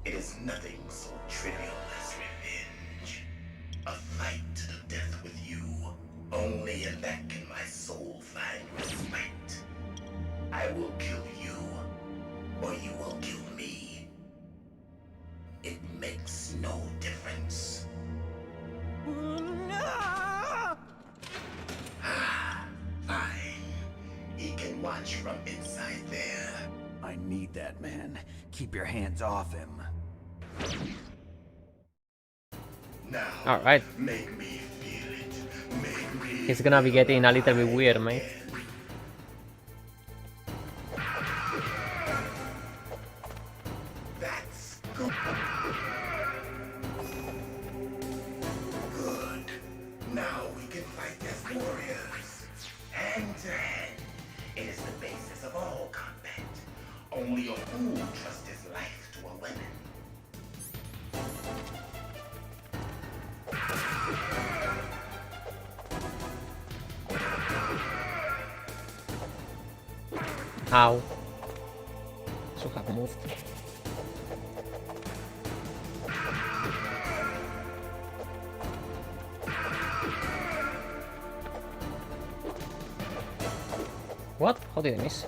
It is nothing so trivial as revenge. A fight to the death with you. Only in that can my soul find respite. I will kill you, or you will kill me. It makes no difference. Fine. He can watch from inside there. I need that man. Keep your hands off him. Now, alright. Make me feel it. Make me It's gonna be getting a little bit weird, mate. That's good. Good. Now we can fight as warriors. Hand to hand. It is the basis of all combat. Only a fool trusts his life to a weapon. How? So have moved. What? How did I miss?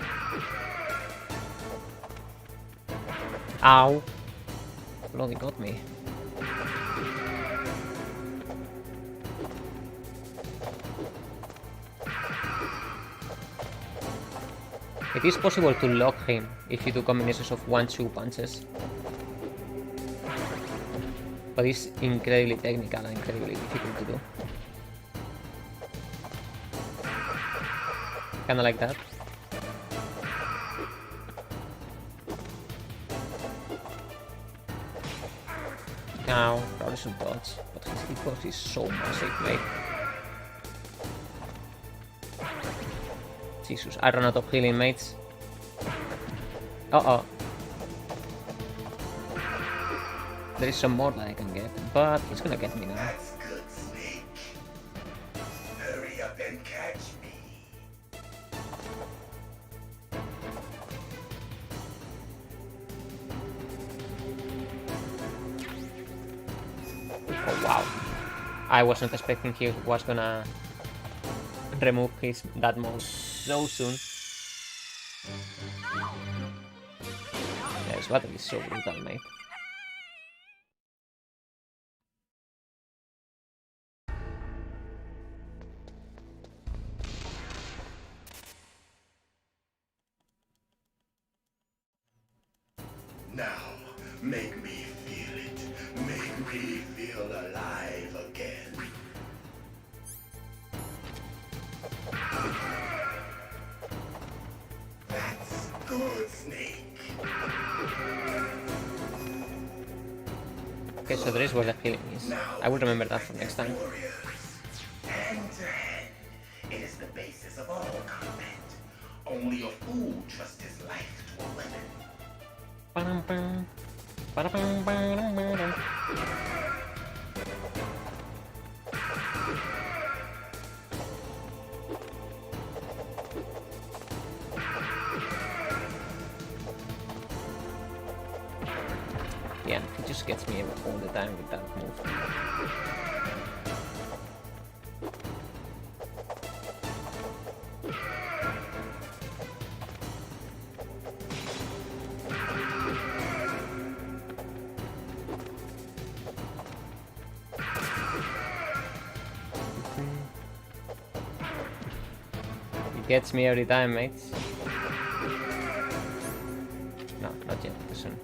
Ow! Bloody got me. It is possible to lock him if you do combinations of 1-2 punches. But it's incredibly technical and incredibly difficult to do. Kinda like that. Now, probably some dodge, but his hitbox is so massive, mate. Jesus, I run out of healing, mates. Uh-oh. There is some more that I can get, but he's gonna get me now. That's good, Snake. Hurry up and catch me. Oh wow. I wasn't expecting he was gonna remove that mode so soon. Yes, battle is so brutal, mate. Now, make me feel it. Make me feel alive again. That's good, Snake. Okay, so there is where the healing is. I will remember that for next time. Hand to hand. It is the basis of all combat. Only a fool trusts his life to a weapon. Yeah, he just gets me all the time with that move. Gets me every time, mates. No, not yet. Listen.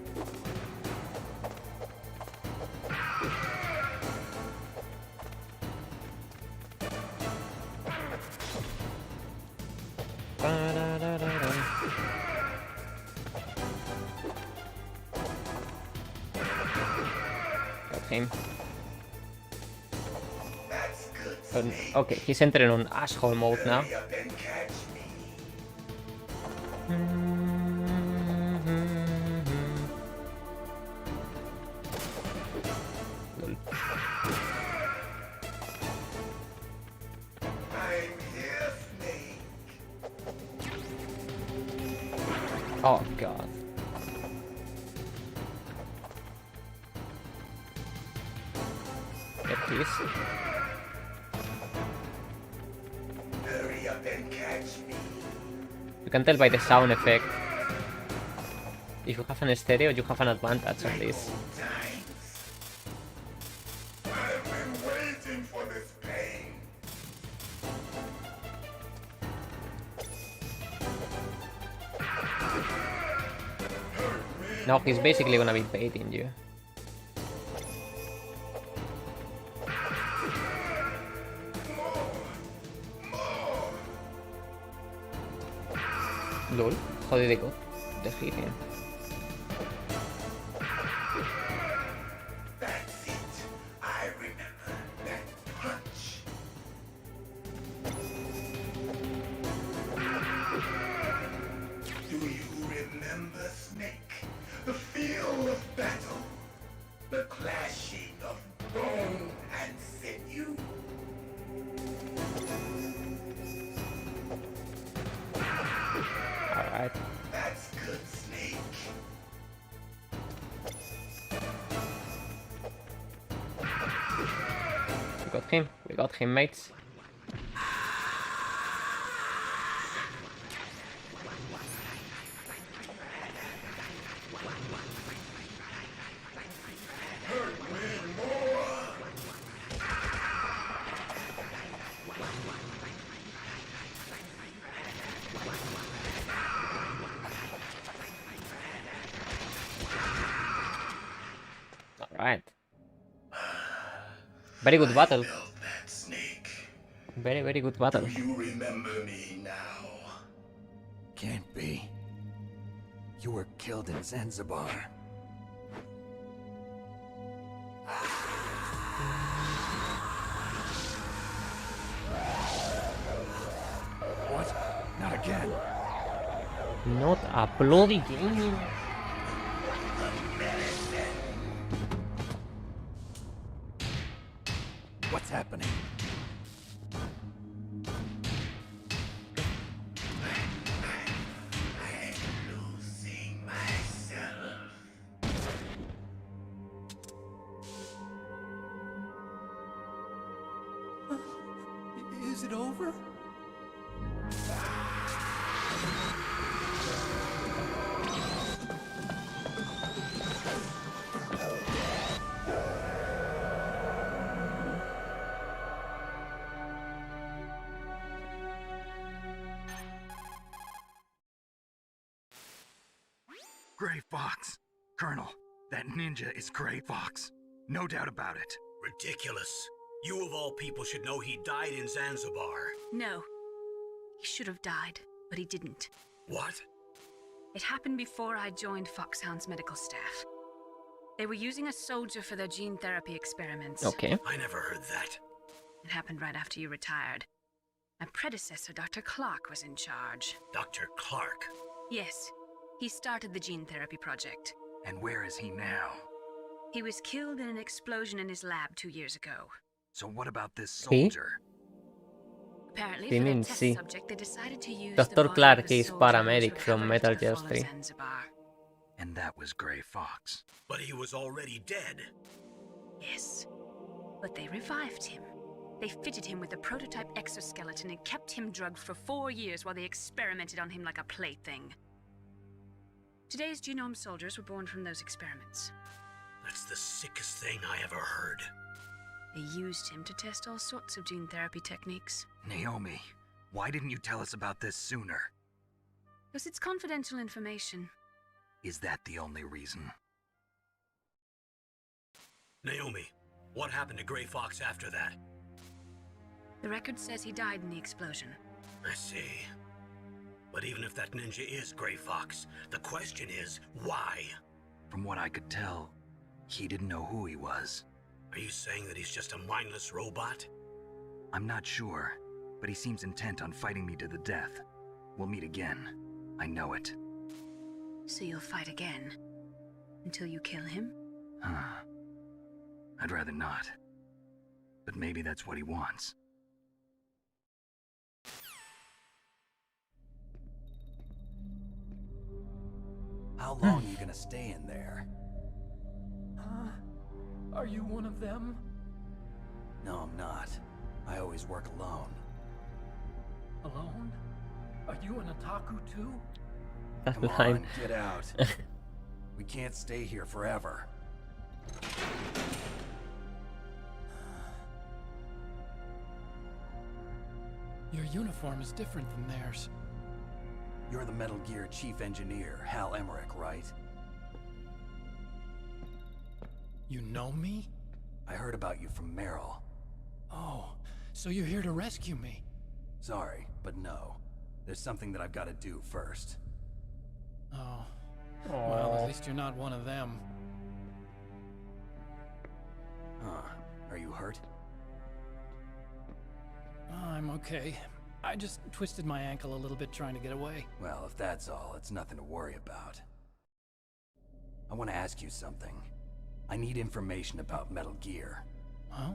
Got him. Okay, he's entering on asshole mode now. Lol. Oh god. Get this. Hurry up and catch me. You can tell by the sound effect. If you have an stereo, you have an advantage on this. I've been waiting for this pain. No, he's basically gonna be baiting you. Lol, how did it go? Defeat him. That's it. I remember that punch. Do you remember, Snake? The feel of battle. The clashing of bone and sinew. Alright. That's good, Snake. We got him. We got him, mates. Alright. Very good battle. Very, very good battle. Do you remember me now? Can't be. You were killed in Zanzibar. What? Not again. Not a bloody game. What's happening? Losing myself. Is it over? Gray Fox. Colonel, that ninja is Gray Fox. No doubt about it. Ridiculous. You of all people should know he died in Zanzibar. No. He should have died, but he didn't. What? It happened before I joined Foxhound's medical staff. They were using a soldier for their gene therapy experiments. Okay. I never heard that. It happened right after you retired. My predecessor, Dr. Clark, was in charge. Dr. Clark? Yes. He started the gene therapy project. And where is he now? He was killed in an explosion in his lab 2 years ago. So what about this soldier? Apparently, for their test subject, they decided to use Dr. Clark is paramedic from Metal Gear 3. And that was Gray Fox. But he was already dead. Yes. But they revived him. They fitted him with a prototype exoskeleton and kept him drugged for 4 years while they experimented on him like a plaything. Today's genome soldiers were born from those experiments. That's the sickest thing I ever heard. They used him to test all sorts of gene therapy techniques. Naomi, Why didn't you tell us about this sooner? Because it's confidential information. Is that the only reason? Naomi, what happened to Gray Fox after that? The record says he died in the explosion. I see. But even if that ninja is Gray Fox, the question is, why? From what I could tell, he didn't know who he was. Are you saying that he's just a mindless robot? I'm not sure, but he seems intent on fighting me to the death. We'll meet again. I know it. So you'll fight again? Until you kill him? I'd rather not. But maybe that's what he wants. How long are you gonna stay in there? Are you one of them? No, I'm not. I always work alone. Alone? Are you an otaku too? That's Come behind. on, get out. We can't stay here forever. Your uniform is different than theirs. You're the Metal Gear Chief Engineer, Hal Emmerich, right? You know me? I heard about you from Meryl. Oh, so you're here to rescue me? Sorry, but no. There's something that I've got to do first. Oh. Well, at least you're not one of them. Huh. Are you hurt? I'm okay. I just twisted my ankle a little bit trying to get away. Well, if that's all, it's nothing to worry about. I want to ask you something. I need information about Metal Gear. Huh?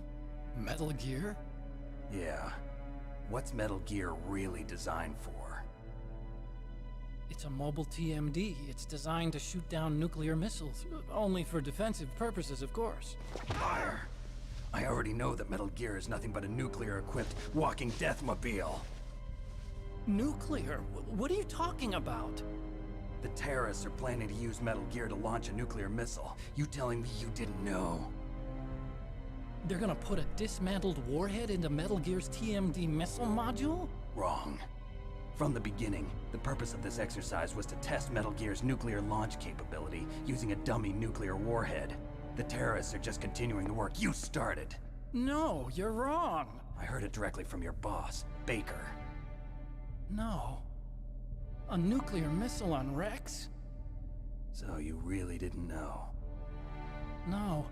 Metal Gear? Yeah. What's Metal Gear really designed for? It's a mobile TMD. It's designed to shoot down nuclear missiles. Only for defensive purposes, of course. Fire! I already know that Metal Gear is nothing but a nuclear-equipped walking deathmobile. Nuclear? What are you talking about? The terrorists are planning to use Metal Gear to launch a nuclear missile. You telling me you didn't know? They're gonna put a dismantled warhead into Metal Gear's TMD missile module? Wrong. From the beginning, the purpose of this exercise was to test Metal Gear's nuclear launch capability using a dummy nuclear warhead. The terrorists are just continuing the work you started. No, you're wrong. I heard it directly from your boss, Baker. No. A nuclear missile on Rex? So you really didn't know? No.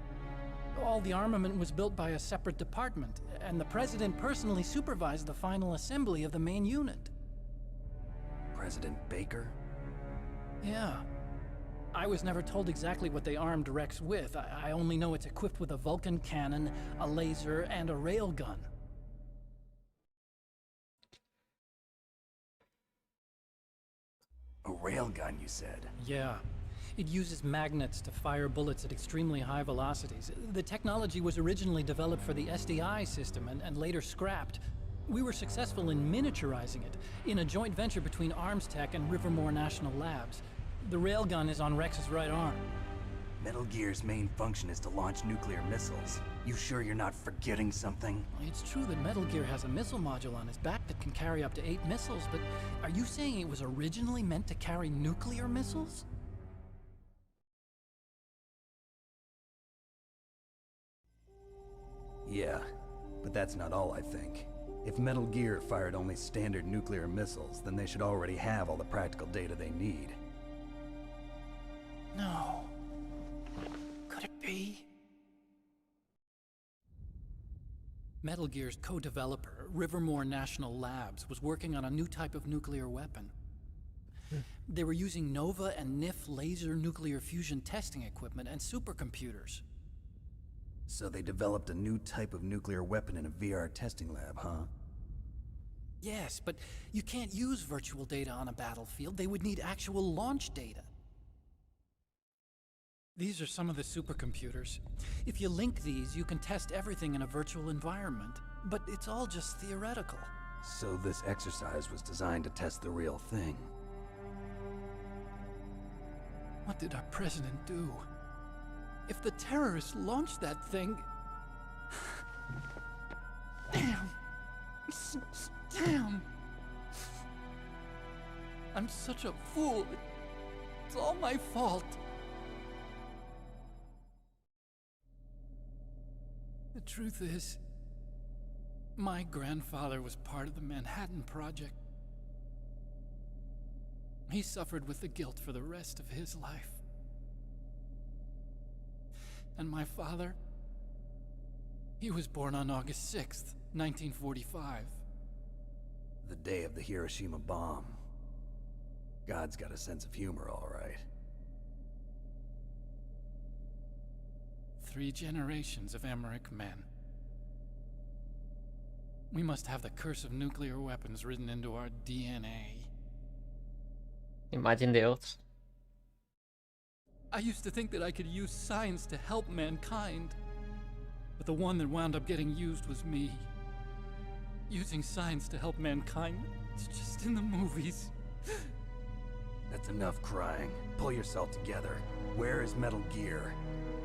All the armament was built by a separate department, and the President personally supervised the final assembly of the main unit. President Baker? Yeah. I was never told exactly what they armed Rex with. I only know it's equipped with a Vulcan cannon, a laser, and a railgun. A railgun, you said? Yeah. It uses magnets to fire bullets at extremely high velocities. The technology was originally developed for the SDI system and later scrapped. We were successful in miniaturizing it, in a joint venture between ArmsTech and Rivermore National Labs. The railgun is on Rex's right arm. Metal Gear's main function is to launch nuclear missiles. You sure you're not forgetting something? It's true that Metal Gear has a missile module on his back that can carry up to 8 missiles, but are you saying it was originally meant to carry nuclear missiles? Yeah, but that's not all I think. If Metal Gear fired only standard nuclear missiles, then they should already have all the practical data they need. No. Could it be? Metal Gear's co-developer, Rivermore National Labs, was working on a new type of nuclear weapon. They were using Nova and NIF laser nuclear fusion testing equipment and supercomputers. So they developed a new type of nuclear weapon in a VR testing lab, huh? Yes, but you can't use virtual data on a battlefield. They would need actual launch data. These are some of the supercomputers. If you link these, you can test everything in a virtual environment. But it's all just theoretical. So this exercise was designed to test the real thing. What did our president do? If the terrorists launched that thing... Damn. Damn. I'm such a fool. It's all my fault. The truth is, my grandfather was part of the Manhattan Project. He suffered with the guilt for the rest of his life. And my father, he was born on August 6th, 1945. The day of the Hiroshima bomb. God's got a sense of humor, all right. 3 generations of Emmerich men. We must have the curse of nuclear weapons written into our DNA. Imagine the odds. I used to think that I could use science to help mankind. But the one that wound up getting used was me. Using science to help mankind, it's just in the movies. That's enough crying. Pull yourself together. Where is Metal Gear?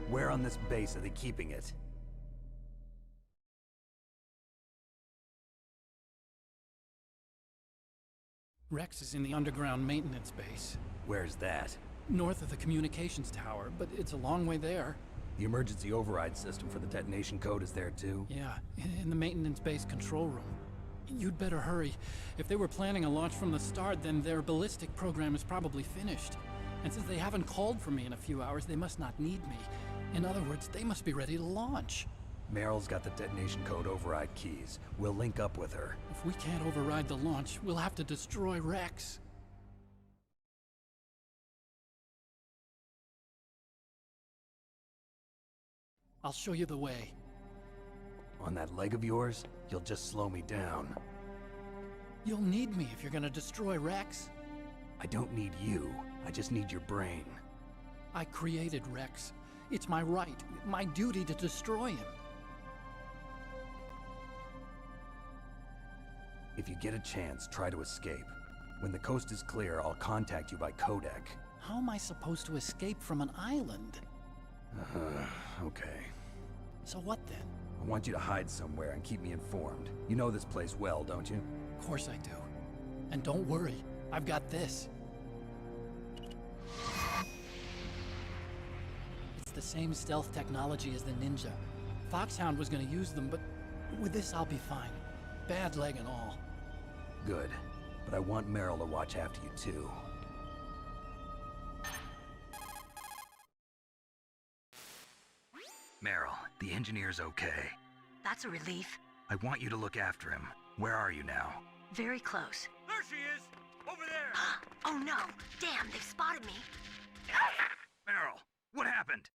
Where on this base are they keeping it? Rex is in the underground maintenance base. Where's that? North of the communications tower, but it's a long way there. The emergency override system for the detonation code is there too? Yeah, in the maintenance base control room. You'd better hurry. If they were planning a launch from the start, then their ballistic program is probably finished. And since they haven't called for me in a few hours, they must not need me. In other words, they must be ready to launch. Meryl's got the detonation code override keys. We'll link up with her. If we can't override the launch, we'll have to destroy Rex. I'll show you the way. On that leg of yours, you'll just slow me down. You'll need me if you're gonna destroy Rex. I don't need you. I just need your brain. I created Rex. It's my right, my duty to destroy him. If you get a chance, try to escape. When the coast is clear, I'll contact you by codec. How am I supposed to escape from an island? Okay. So what then? I want you to hide somewhere and keep me informed. You know this place well, don't you? Of course I do. And don't worry, I've got this. It's the same stealth technology as the Ninja. Foxhound was gonna use them, but with this I'll be fine. Bad leg and all. Good. But I want Meryl to watch after you too. Meryl, the engineer's okay. That's a relief. I want you to look after him. Where are you now? Very close. There she is! Over there! Oh no! Damn, they've spotted me. Meryl, what happened?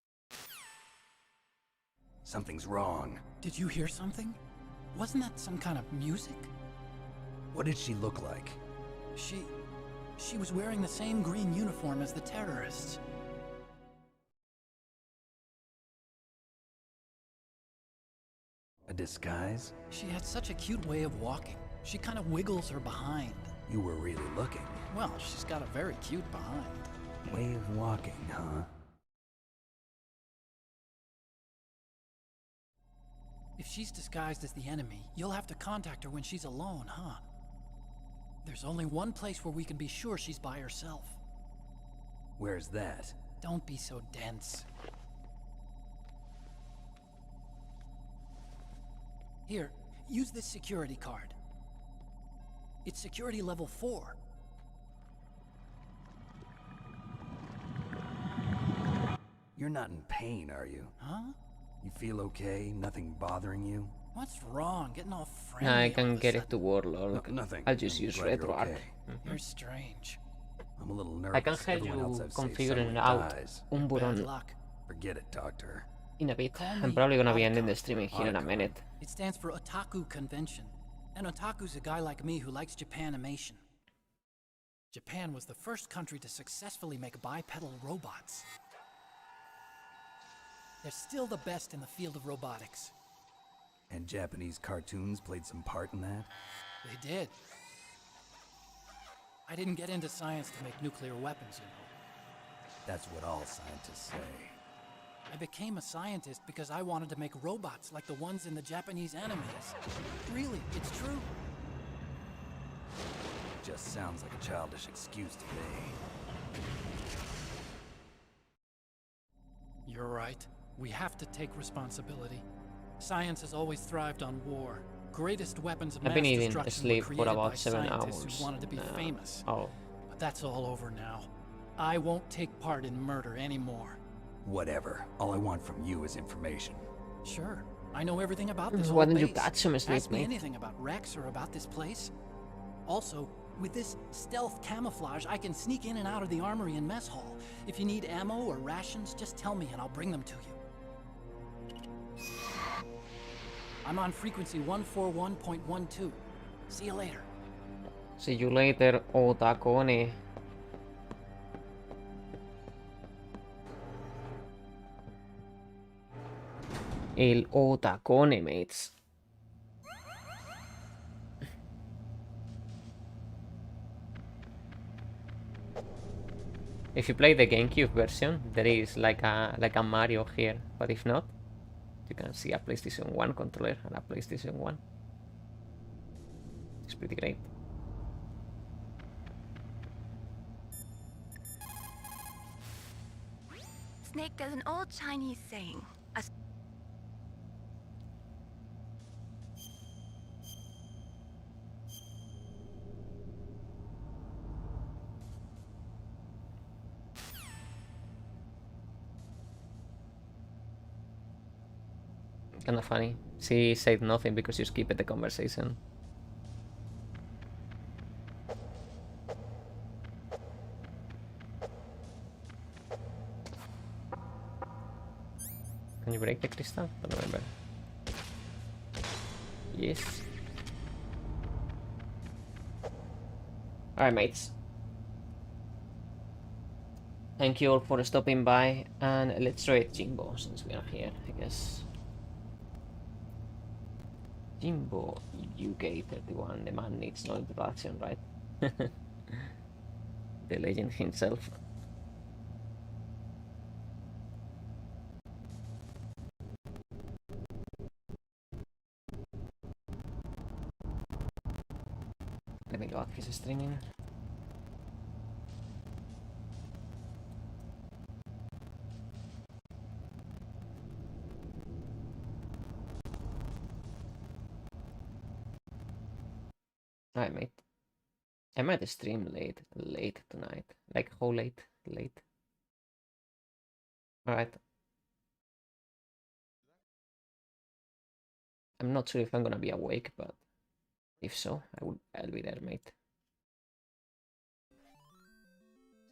Something's wrong. Did you hear something? Wasn't that some kind of music? What did she look like? She was wearing the same green uniform as the terrorists. A disguise? She had such a cute way of walking. She kind of wiggles her behind. You were really looking. Well, she's got a very cute behind. Way of walking, huh? If she's disguised as the enemy, you'll have to contact her when she's alone, huh? There's only one place where we can be sure she's by herself. Where's that? Don't be so dense. Here, use this security card. It's security level 4. You're not in pain, are you? Huh? You feel okay? Nothing bothering you? What's wrong? Getting all friendly. I can get it to Warlord. No, nothing. I'll just I'm use glad you're RetroArch. okay. You're strange. I'm a little nervous. I can help Everyone else you I've saved configuring suddenly out dies. Umburon Bad luck. Forget it, Doctor. in a bit. Call I'm me probably gonna be ending the Otaku. streaming here in a minute. It stands for Otaku Convention. An otaku's a guy like me who likes Japanimation. Japan was the first country to successfully make bipedal robots. They're still the best in the field of robotics. And Japanese cartoons played some part in that? They did. I didn't get into science to make nuclear weapons, you know. That's what all scientists say. I became a scientist because I wanted to make robots like the ones in the Japanese animes. Really, it's true. just sounds like a childish excuse to me. You're right. We have to take responsibility. Science has always thrived on war. Greatest weapons of I've mass been eating destruction were sleep for created by about 7 scientists hours. who wanted to be famous. Oh. But that's all over now. I won't take part in murder anymore. Whatever. All I want from you is information. Sure. I know everything about this Why whole don't you base. catch some sleep, Ask me mate? anything about Rex or about this place. Also, with this stealth camouflage, I can sneak in and out of the armory and mess hall. If you need ammo or rations, just tell me and I'll bring them to you. I'm on frequency 141.12. See you later. See you later, Otakone. El Otakone, mates. If you play the GameCube version, there is like a Mario here, but if not, you can see a PlayStation 1 controller and a PlayStation 1. It's pretty great. Snake, there's an old Chinese saying. Kinda funny. She said nothing because you skipped the conversation. Can you break the crystal? Don't remember. Yes. Alright, mates. Thank you all for stopping by, and let's try Jimbo since we are here, I guess. Jimbo UK31, the man needs no introduction, right? The legend himself. Let me lock his streaming. Alright, mate. I might stream late tonight. Like, how late? Late. Alright. I'm not sure if I'm gonna be awake, but if so, I'll be there, mate.